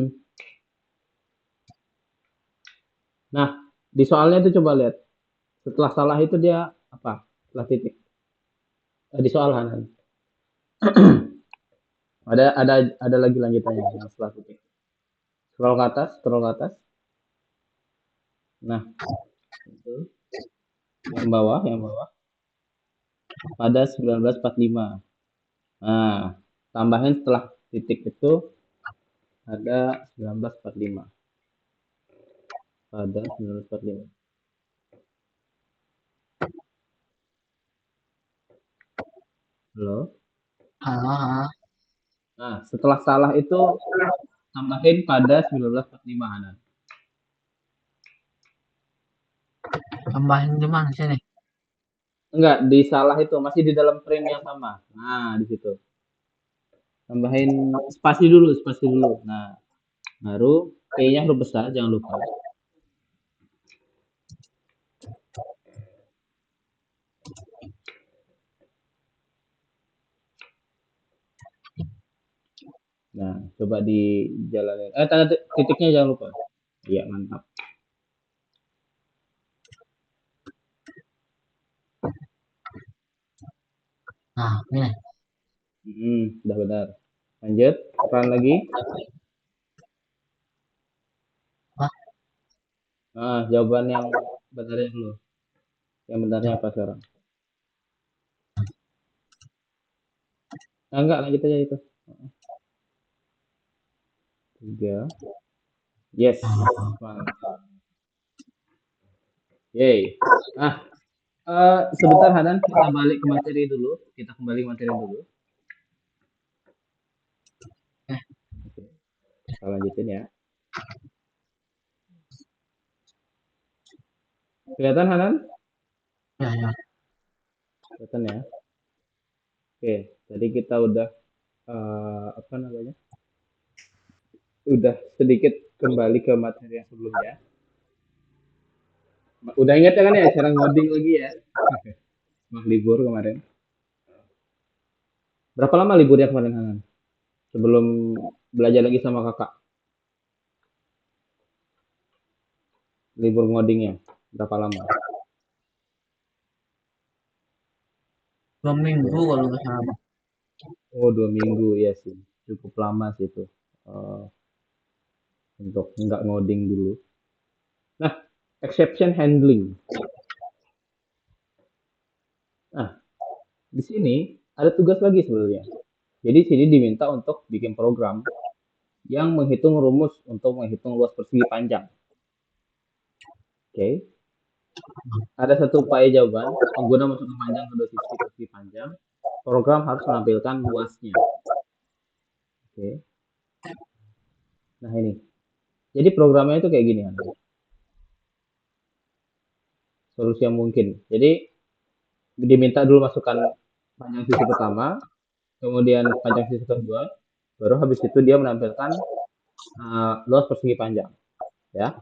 Nah, di soalnya itu coba lihat. Setelah salah itu dia apa? Setelah titik. Di soal Hanan. Ada lagi lanjutannya yang setelah titik. Scroll ke atas, scroll ke atas. Nah, itu yang bawah, yang bawah. Pada 1945. Nah, tambahin setelah titik itu ada 1945. Pada 1945. Halo? Halo, halo. Nah, setelah salah itu tambahin pada 1945 Hanan. Tambahin di mana sini? Enggak, di salah itu masih di dalam frame yang sama. Nah, di situ. Tambahin spasi dulu, spasi dulu. Nah, baru P-nya huruf besar, jangan lupa. Nah, coba dijalanin. Tanda titiknya jangan lupa. Iya, mantap. Nah, ini. Udah benar. Lanjut, run lagi. Wah, Nah, jawaban yang benarnya dulu. Yang benarnya apa sekarang? Nah, enggak, lanjut aja itu. 3. Yes, mantap. Yay. Nah, sebentar Hanan, kita balik ke materi dulu. Kita kembali ke materi dulu. Oke, kita lanjutin ya. Kelihatan Hanan? ya, ya. Kelihatan ya. Oke, tadi kita udah apa namanya? Udah sedikit kembali ke materi yang sebelumnya. Udah ingat ya kan ya cara ngoding lagi ya? Wah, libur kemarin. Berapa lama liburnya kemarin Hanan? Sebelum belajar lagi sama kakak. Libur ngodingnya berapa lama? 2 minggu Ya. kalau nggak salah. Oh, 2 minggu ya sih. Cukup lama sih itu. Eh, untuk nggak ngoding dulu. Nah, exception handling. Nah, di sini ada tugas lagi sebenarnya. Jadi sini diminta untuk bikin program yang menghitung rumus untuk menghitung luas persegi panjang. Oke. Ada satu upaya jawaban, pengguna masukkan panjang kedua sisi persegi panjang. Program harus menampilkan luasnya. Oke. Nah, ini. Jadi programnya itu kayak gini. Solusi yang mungkin. Jadi diminta dulu masukkan panjang sisi pertama, kemudian panjang sisi kedua, baru habis itu dia menampilkan luas persegi panjang, ya.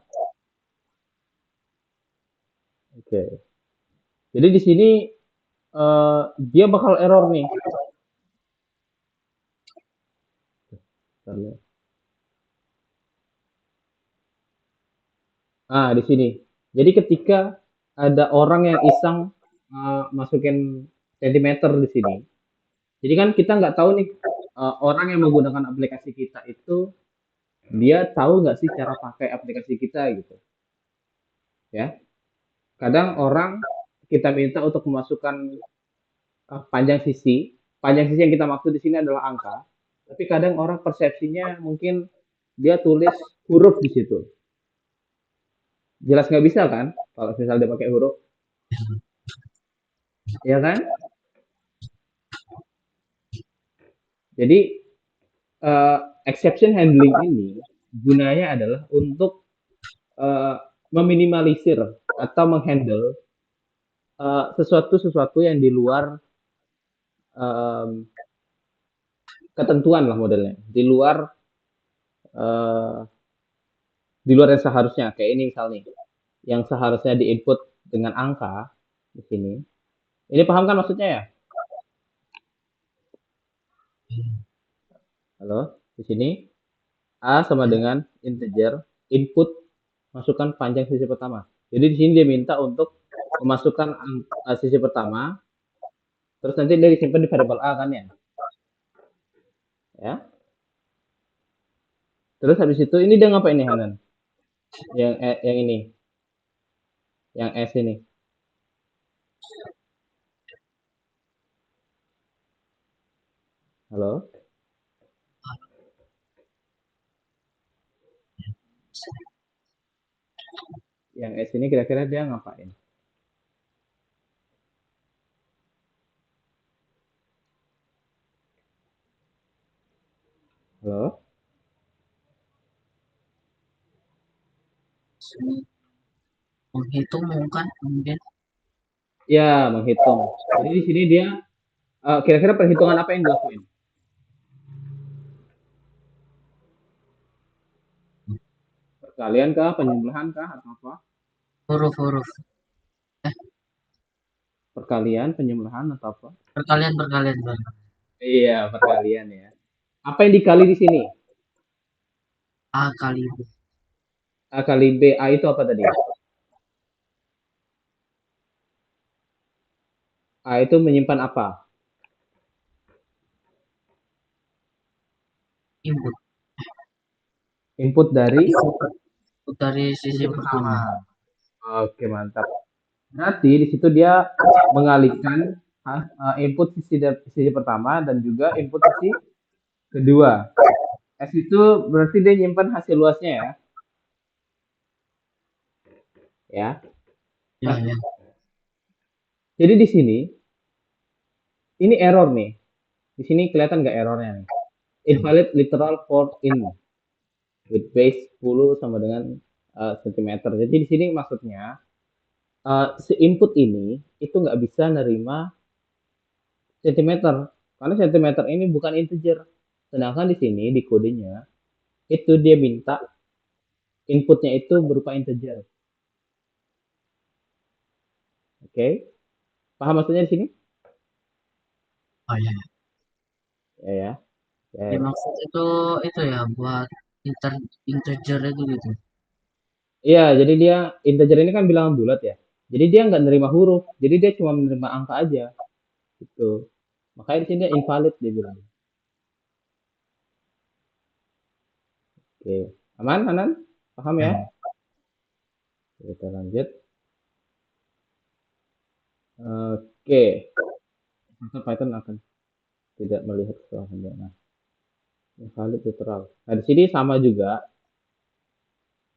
Oke. Jadi di sini dia bakal error nih. Nah, di sini. Jadi ketika ada orang yang iseng masukin sentimeter di sini, jadi kan kita nggak tahu nih orang yang menggunakan aplikasi kita itu dia tahu nggak sih cara pakai aplikasi kita gitu, ya. Kadang orang kita minta untuk memasukkan panjang sisi. Panjang sisi yang kita maksud di sini adalah angka. Tapi kadang orang persepsinya mungkin dia tulis huruf di situ. Jelas nggak bisa kan? Kalau misalnya dia pakai huruf, ya kan? Jadi exception handling ini gunanya adalah untuk uh, meminimalisir atau menghandle sesuatu yang di luar um, ketentuan lah modelnya, uh, di luar yang seharusnya. Kayak ini misalnya, yang seharusnya di input dengan angka di sini. Ini paham kan maksudnya ya? Halo, di sini A sama Ya. dengan integer input masukkan panjang sisi pertama. Jadi di sini dia minta untuk memasukkan sisi pertama, terus nanti dia disimpan di variabel A kan ya? Ya. Terus habis itu ini dia ngapain nih Hanan? Yang ini, yang S ini. Halo. Yang S ini kira-kira dia ngapain? Halo? Menghitung kan mungkin Ya, menghitung. Jadi di sini dia kira-kira perhitungan apa yang dilakuin? Perkalian kah, penjumlahan kah, atau apa? huruf-huruf. Eh, Perkalian, penjumlahan, atau apa? perkalian perkalian Bang. Iya, perkalian ya. Apa yang dikali di sini? A kali B. A kali B. A itu apa tadi? A itu menyimpan apa? Input. Input dari Dari sisi sisi pertama. pertama. Oke, mantap. Berarti di situ dia mengalihkan input sisi pertama dan juga input sisi kedua. S itu berarti dia nyimpan hasil luasnya ya. Ya. Ya, Nah, ya. jadi di sini ini error nih. Di sini kelihatan nggak errornya nih? Invalid literal for in with base 10 sama dengan cm. Jadi di sini maksudnya si input ini itu nggak bisa nerima centimeter karena centimeter ini bukan integer. Sedangkan di sini di kodenya itu dia minta inputnya itu berupa integer. Oke, paham maksudnya di sini? Oh ya. Ya ya. Ya. Dimaksud itu ya buat integer itu gitu. Iya, jadi dia integer ini kan bilangan bulat ya. Jadi dia nggak nerima huruf, jadi dia cuma menerima angka aja gitu. Makanya di sini dia invalid dia bilang. Oke, aman, Anan? Paham Ya, ya? ya. Kita lanjut. Oke, maka Python akan tidak melihat kesalahannya. Nah, invalid literal. Nah, di sini sama juga.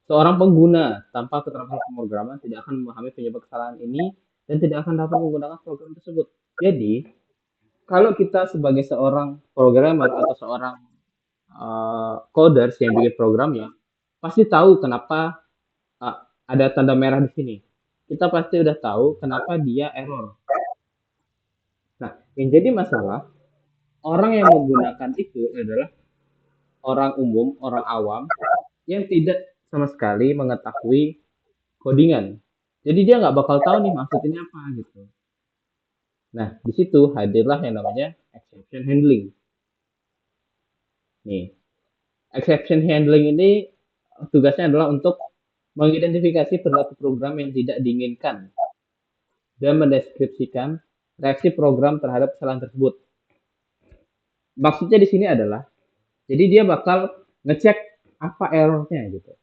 Seorang pengguna tanpa keterampilan pemrograman tidak akan memahami penyebab kesalahan ini dan tidak akan dapat menggunakan program tersebut. Jadi, kalau kita sebagai seorang programmer atau seorang coders yang bikin programnya, pasti tahu kenapa uh, ada tanda merah di sini. Kita pasti udah tahu kenapa dia error. Nah, yang jadi masalah, orang yang menggunakan itu adalah orang umum, orang awam, yang tidak sama sekali mengetahui codingan. Jadi dia nggak bakal tahu nih maksudnya apa gitu. Nah, di situ hadirlah yang namanya exception handling. Nih, exception handling ini tugasnya adalah untuk mengidentifikasi perilaku program yang tidak diinginkan dan mendeskripsikan reaksi program terhadap kesalahan tersebut. Maksudnya di sini adalah, jadi dia bakal ngecek apa errornya gitu,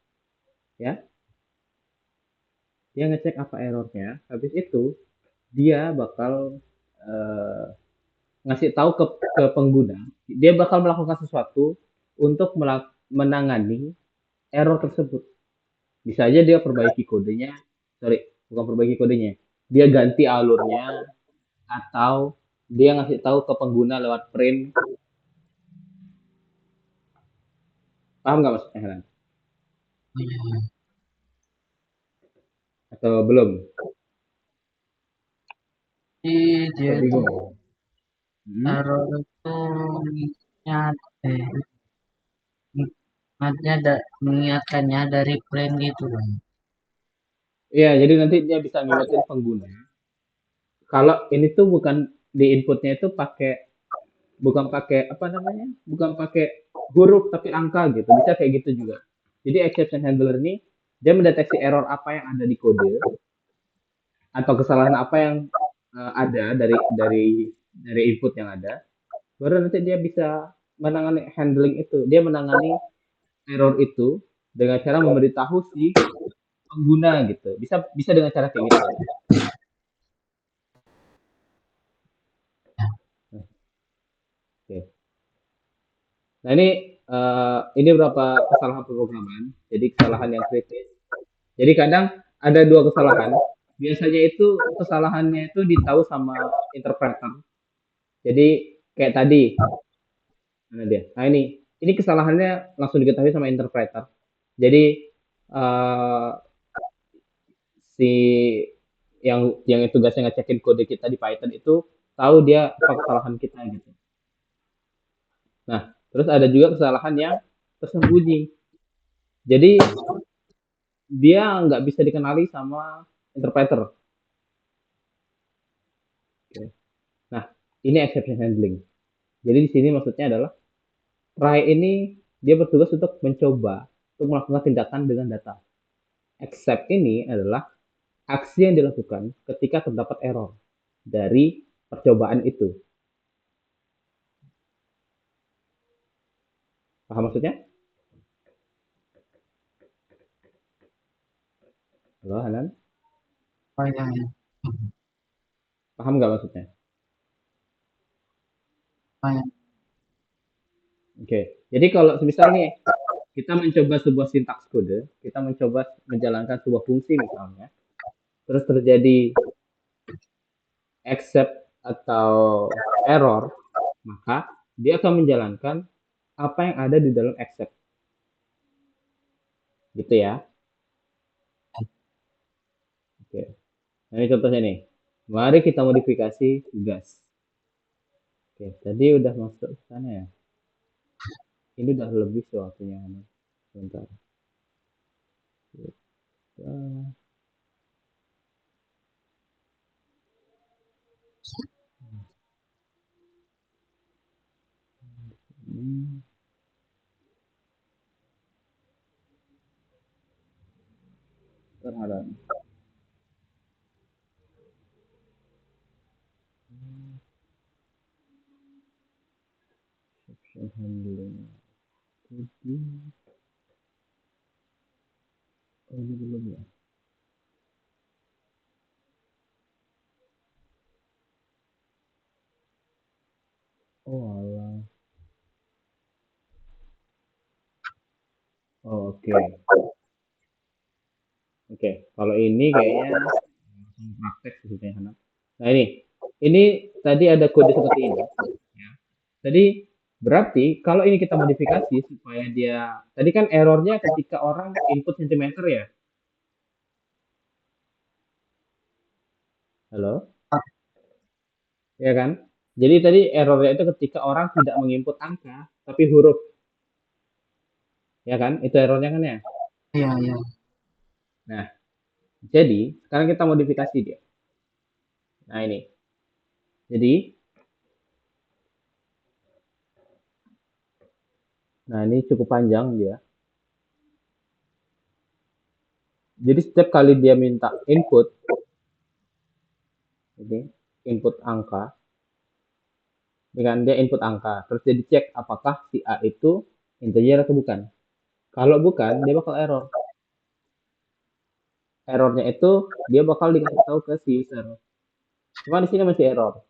ya. Dia ngecek apa errornya, habis itu dia bakal eh, ngasih tahu ke pengguna, dia bakal melakukan sesuatu untuk menangani error tersebut. Bisa aja dia perbaiki kodenya, sorry, bukan perbaiki kodenya, dia ganti alurnya, atau dia ngasih tahu ke pengguna lewat print. Paham nggak maksudnya, Helen? Oh, ya, ya. Atau belum? Jadi dia Atau itu bingung? Hmm? error itu mengingat mengingatkannya dari plan gitu kan. Iya, jadi nanti dia bisa ngingetin pengguna. Kalau ini tuh bukan di inputnya itu bukan pakai apa namanya? Bukan pakai huruf tapi angka gitu. Bisa kayak gitu juga. Jadi exception handler ini dia mendeteksi error apa yang ada di kode atau kesalahan apa yang ada dari input yang ada. Baru nanti dia bisa menangani handling itu. Dia menangani error itu dengan cara memberitahu si pengguna gitu. Bisa bisa dengan cara kayak gitu. Ya, Oke. Nah ini berapa kesalahan pemrograman. Jadi kesalahan yang kritis. Jadi kadang ada dua kesalahan. Biasanya itu kesalahannya itu ditahu sama interpreter. Jadi kayak tadi, mana dia? Nah ini ini kesalahannya langsung diketahui sama interpreter. Jadi eh, si yang tugasnya ngecekin kode kita di Python itu tahu dia apa kesalahan kita gitu. Nah, terus ada juga kesalahan yang tersembunyi. Jadi dia nggak bisa dikenali sama interpreter. Oke. Nah, ini exception handling. Jadi di sini maksudnya adalah try ini dia bertugas untuk mencoba untuk melakukan tindakan dengan data. Except ini adalah aksi yang dilakukan ketika terdapat error dari percobaan itu. Paham maksudnya? Halo, Hanan? Oh, ya, ya. Paham nggak maksudnya? Oh, ya. Oke. Jadi kalau misalnya nih, kita mencoba sebuah sintaks kode, kita mencoba menjalankan sebuah fungsi misalnya, terus terjadi except atau error, maka dia akan menjalankan apa yang ada di dalam except. Gitu ya. Oke. Nah, ini contohnya nih. Mari kita modifikasi gas. Oke, tadi udah masuk ke sana ya. Ini udah lebih sih waktunya. Sebentar. Hmm, terhadap exception handling. Jadi, oh ini belum ya. Oh alah. Oh, oke. Oke, kalau ini kayaknya langsung praktek sebetulnya Hana. Nah ini tadi ada kode seperti ini. Ya. Tadi berarti kalau ini kita modifikasi supaya dia, tadi kan errornya ketika orang input centimeter ya. Halo, ya kan? Jadi tadi errornya itu ketika orang tidak menginput angka, tapi huruf, ya kan? Itu errornya kan ya. Iya, iya. Nah, jadi sekarang kita modifikasi dia. Nah ini, jadi, nah ini cukup panjang dia. Jadi setiap kali dia minta input, ini input angka, dengan dia input angka, terus dia dicek apakah si A itu integer atau bukan. Kalau bukan, dia bakal error. Errornya itu dia bakal dikasih tahu ke si user. Cuma di sini masih error.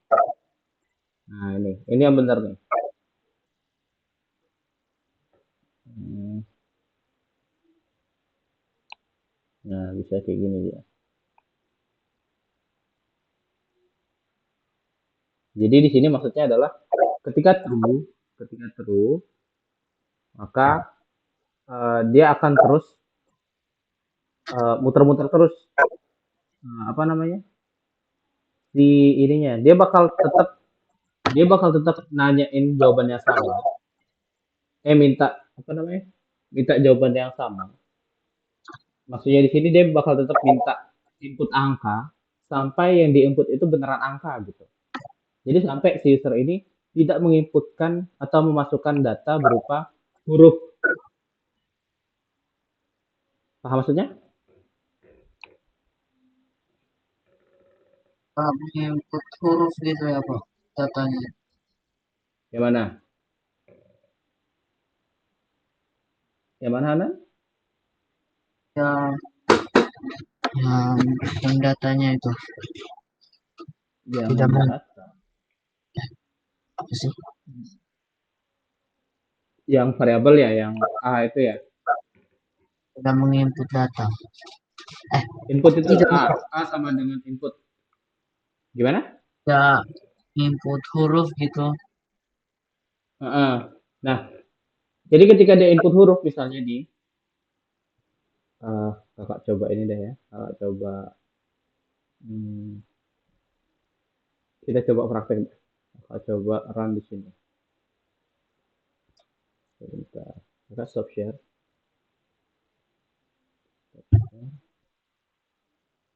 Nah ini yang benar nih. Hmm, Nah bisa kayak gini dia. Jadi di sini maksudnya adalah ketika true, maka dia akan terus muter-muter terus apa namanya di ininya. Dia bakal tetap nanyain jawabannya sama. Minta apa namanya? Minta jawaban yang sama. Maksudnya di sini dia bakal tetap minta input angka sampai yang diinput itu beneran angka gitu. Jadi sampai si user ini tidak menginputkan atau memasukkan data berupa huruf. Paham maksudnya? Kalau input huruf gitu ya, Pak, datanya. Yang mana? Yang mana Hana? Ya, yang, yang datanya itu Yang tidak mungkin data. sih. Yang variabel ya, yang A itu ya. Tidak menginput data. Eh, Input itu tidak A sama dengan input. Gimana? bisa input huruf gitu. Heeh. Nah, Jadi ketika dia input huruf misalnya di kakak coba ini deh ya. Kakak coba kita coba praktek. Kakak coba run di sini. Sebentar. Kakak stop share.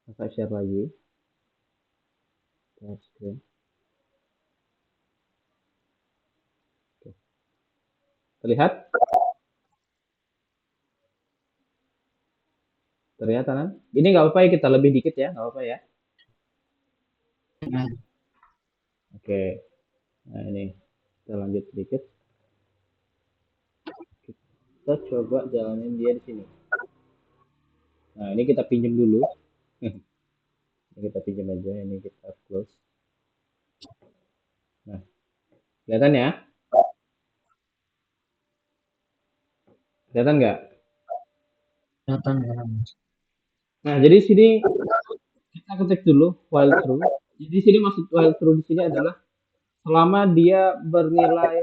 Kakak share lagi. Share screen. Oke. Terlihat? Terlihat kan? Ini nggak apa-apa ya, kita lebih dikit ya, nggak apa-apa ya. Ya, Oke. Nah ini kita lanjut sedikit. Kita coba jalanin dia di sini. Nah ini kita pinjam dulu. Ini kita pinjam aja. Ini kita close. Nah kelihatan ya? Kelihatan nggak? kelihatan ya. Nah jadi sini kita ketik dulu while true. Jadi sini maksud while true di sini adalah selama dia bernilai,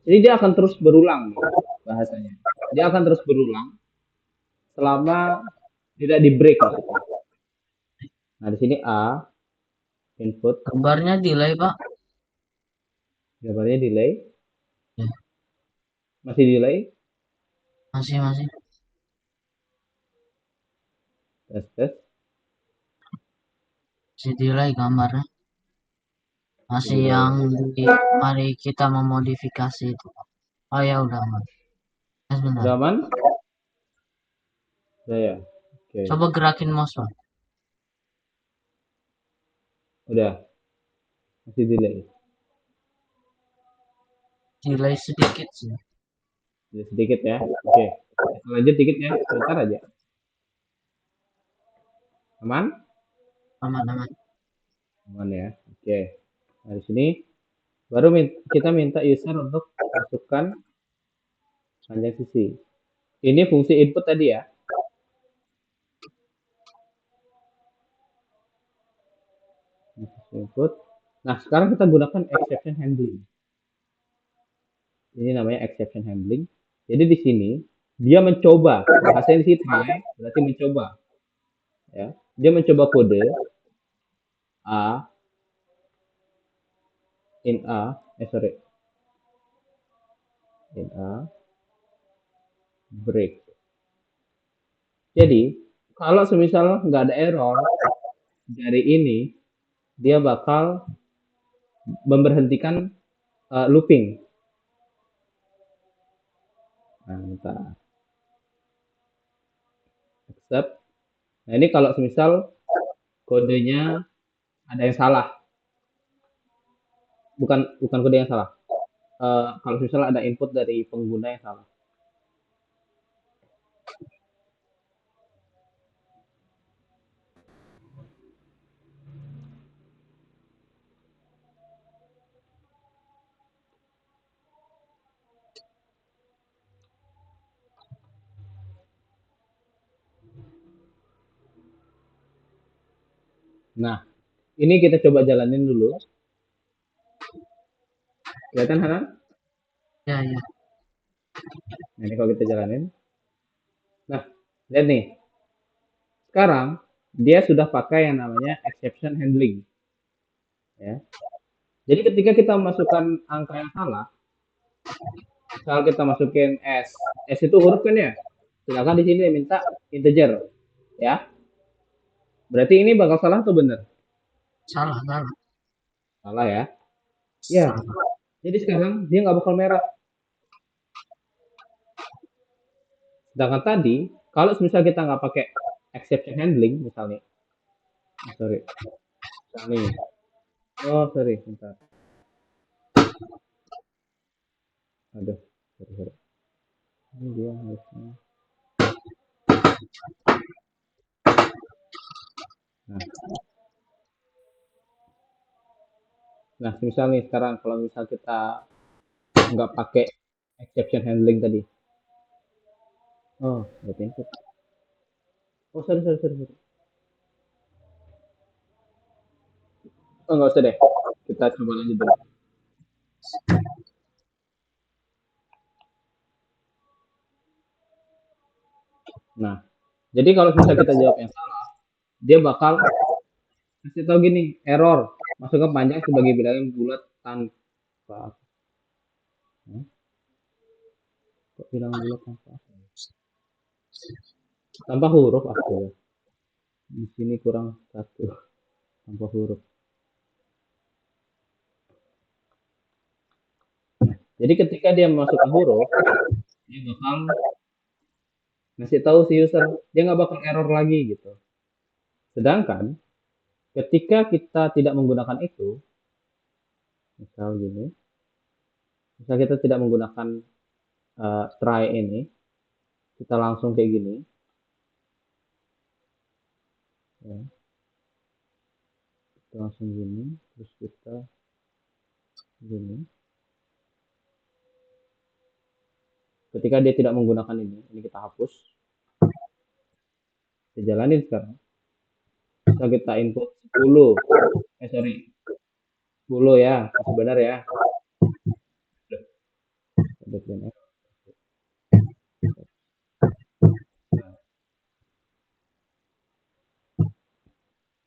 jadi dia akan terus berulang nih bahasanya. Dia akan terus berulang selama tidak di break maksudnya. Nah di sini A input, Gambarnya delay, Pak. gambarnya delay, Ya, masih delay, masih tes tes, masih delay gambarnya. masih Masih delay. yang di mari kita memodifikasi itu. Oh ya udah aman. Ya, sebentar. Udah aman? Udah ya. Oke, Coba gerakin mouse, Pak. udah masih delay. Delay sedikit sih. Delay sedikit ya. Oke, kita lanjut dikit ya, sebentar aja. Aman? Aman. Aman ya. Oke. Nah di sini baru kita minta user untuk masukkan panjang sisi. Ini fungsi input tadi ya. Input. Nah, sekarang kita gunakan exception handling. Ini namanya exception handling. Jadi di sini dia mencoba, bahasa di sini try, berarti mencoba. Ya, dia mencoba kode A in A, in A break. Jadi kalau semisal nggak ada error dari ini, dia bakal memberhentikan looping. Nah, bentar. Accept. Nah, ini kalau semisal kodenya ada yang salah. Bukan kode yang salah. Kalau misalnya ada input dari pengguna yang salah. Nah, ini kita coba jalanin dulu. Kelihatan Hanan? Ya. Nah, ini kalau kita jalanin. Nah, lihat nih. Sekarang dia sudah pakai yang namanya exception handling. Ya. Jadi ketika kita masukkan angka yang salah, misal kita masukin S itu huruf kan ya. Sedangkan di sini dia minta integer, ya. Berarti ini bakal salah atau benar? Salah. Salah ya. Ya. Jadi sekarang dia nggak bakal merah. Sedangkan tadi, kalau misalnya kita nggak pakai exception handling, misalnya, sorry, misalnya, sorry, bentar, aduh, sorry, ini dia harusnya, nah, misalnya sekarang kalau misal kita nggak pakai exception handling tadi, nggak input, sorry, nggak usah deh, kita coba lanjut dulu. Nah, jadi kalau misalnya kita jawab yang salah, dia bakal kasih tahu gini, error, masukkan panjang sebagai bilangan bulat tanpa, Hah? Kok bilangan bulat tanpa huruf astaga. Di sini kurang satu tanpa huruf. Jadi ketika dia memasukkan huruf, dia bakal ngasih tahu si user, dia nggak bakal error lagi gitu. Sedangkan ketika kita tidak menggunakan itu, misal gini, misal kita tidak menggunakan try ini, kita langsung kayak gini, ya, kita langsung gini, terus kita gini. Ketika dia tidak menggunakan ini kita hapus, kita jalanin sekarang. Bisa kita input 10, 10 ya, masih benar ya.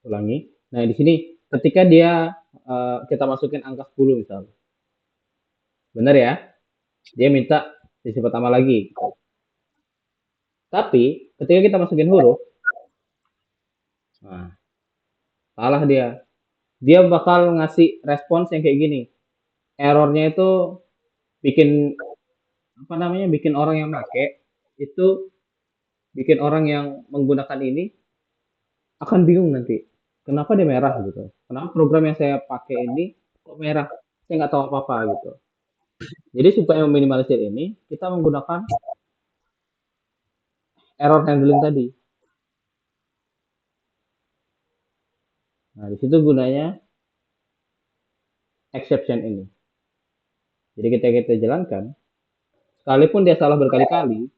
Ulangi. Nah, di sini ketika dia kita masukin angka 10 misalnya. Benar ya? Dia minta sisi pertama lagi. Tapi ketika kita masukin huruf, nah, salah dia. Dia bakal ngasih respons yang kayak gini. Errornya itu bikin apa namanya? Bikin orang yang make itu bikin orang yang menggunakan ini akan bingung nanti. Kenapa dia merah gitu? Kenapa program yang saya pakai ini kok merah? Saya nggak tahu apa-apa gitu. Jadi supaya meminimalisir ini, kita menggunakan error handling tadi. Nah, di situ gunanya exception ini. Jadi ketika kita jalankan, sekalipun dia salah berkali-kali,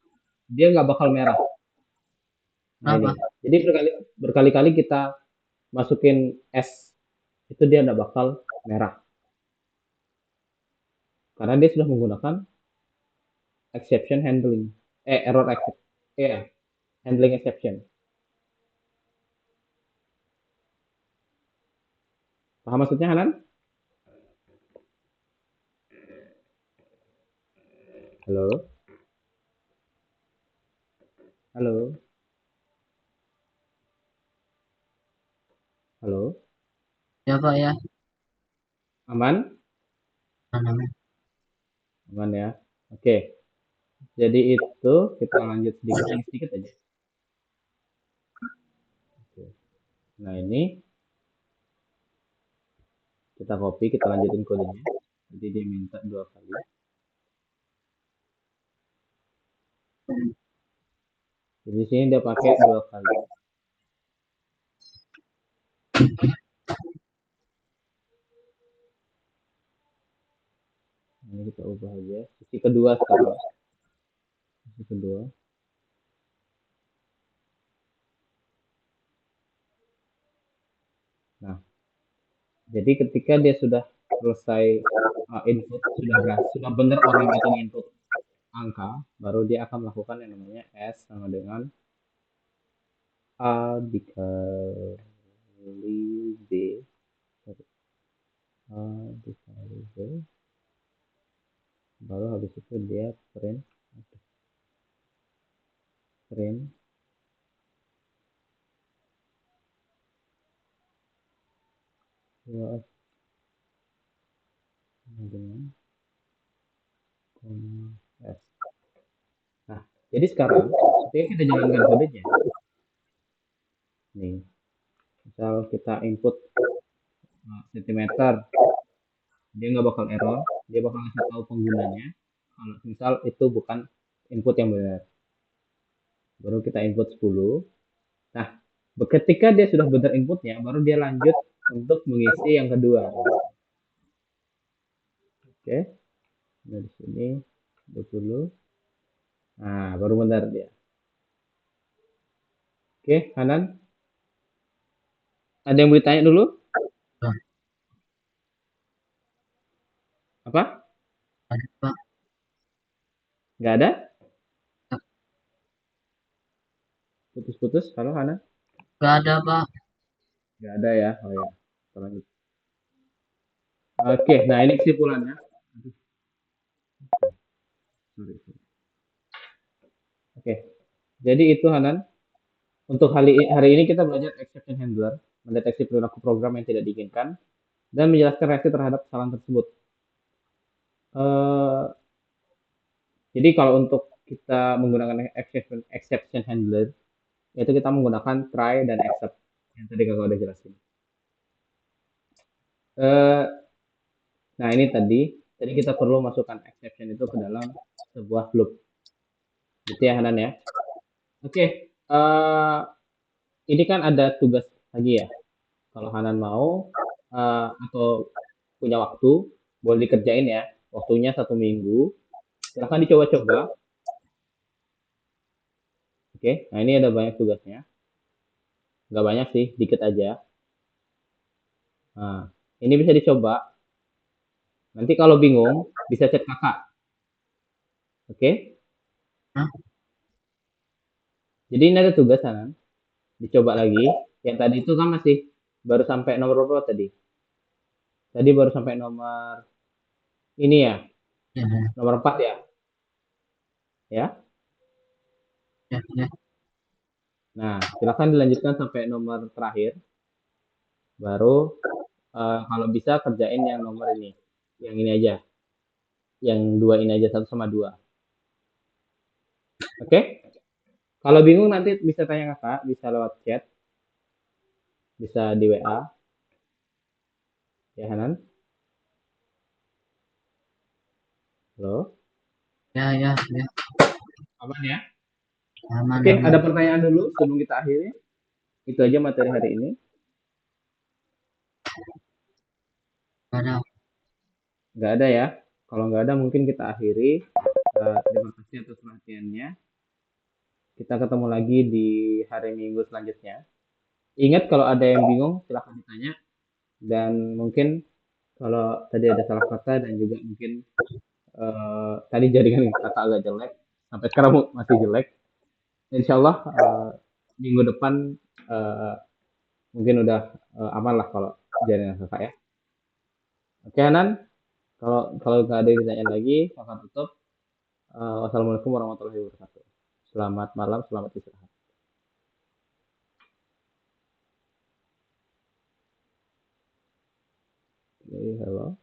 dia nggak bakal merah. Nah ini, Kenapa? jadi berkali-kali kita masukin S, itu dia nggak bakal merah. Karena dia sudah menggunakan exception handling. Error exception. Handling exception. Paham maksudnya, Hanan? Halo? Halo? Halo? Ya Pak ya. Aman? Mana? Aman ya? Oke. Jadi itu kita lanjut sedikit, yang sedikit aja. Oke. Nah ini kita copy, kita lanjutin kodenya. Jadi dia minta 2 kali. Jadi di sini dia pakai 2 kali. Ini kita ubah aja. Sisi kedua sekarang. Sisi kedua. Nah, jadi ketika dia sudah selesai input, sudah benar orang itu input angka, baru dia akan melakukan yang namanya S sama dengan A dikali B. A dikali B. Baru habis itu dia print ya, dengan S. Nah, jadi sekarang ketika kita jalankan kodenya, nih, misal kita input centimeter, dia nggak bakal error, dia bakal ngasih tahu penggunanya kalau misal itu bukan input yang benar. Baru kita input 10. Nah, ketika dia sudah benar inputnya, baru dia lanjut untuk mengisi yang kedua. Oke, nah di sini 20. Nah, baru benar dia. Oke, Hanan, ada yang mau ditanya dulu? Nah, Apa? ada Pak. Nggak ada? Putus-putus. Halo Hana? Gak ada, Pak. Nggak ada ya. Oh ya. Lanjut. Oke, nah ini kesimpulannya. Aduh, sorry. Oke, jadi itu Hanan. Untuk hari ini kita belajar exception handler, mendeteksi perilaku program yang tidak diinginkan, dan menjelaskan reaksi terhadap kesalahan tersebut. Eh, jadi kalau untuk kita menggunakan exception handler, yaitu kita menggunakan try dan except yang tadi kakak udah jelasin. Eh, nah ini tadi kita perlu masukkan exception itu ke dalam sebuah loop. Gitu ya Hanan ya. Oke, ini kan ada tugas lagi ya. Kalau Hanan mau atau punya waktu, boleh dikerjain ya. Waktunya 1 minggu. Silahkan dicoba-coba. Oke, nah ini ada banyak tugasnya. Nggak banyak sih, dikit aja. Nah, ini bisa dicoba. Nanti kalau bingung, bisa chat kakak. Oke? Hah? Jadi ini ada tugas Hanan. Dicoba lagi. Yang tadi itu kan masih baru sampai nomor berapa tadi? Tadi baru sampai nomor ini ya, Ya, ya, nomor 4 ya. Ya. ya. Nah, silakan dilanjutkan sampai nomor terakhir. Baru kalau bisa kerjain yang nomor ini. Yang ini aja. Yang dua ini aja, 1 sama 2. Oke? Kalau bingung nanti bisa tanya kakak, bisa lewat chat, bisa di WA. Ya Hanan? Halo? Ya. Aman ya? Aman, Oke, aman. ada pertanyaan dulu sebelum kita akhiri. Itu aja materi hari ini. Gak ada. Nggak ada ya? Kalau nggak ada mungkin kita akhiri. Terima kasih atas perhatiannya. Kita ketemu lagi di hari Minggu selanjutnya. Ingat kalau ada yang bingung silahkan ditanya. Dan mungkin kalau tadi ada salah kata dan juga mungkin tadi jaringan kakak agak jelek. Sampai sekarang masih jelek. Insya Allah minggu depan eh, mungkin udah aman lah kalau jaringan kakak ya. Oke Hanan, kalau kalau nggak ada yang ditanyain lagi, kakak tutup. Wassalamualaikum warahmatullahi wabarakatuh. Selamat malam, selamat istirahat. Oke, halo.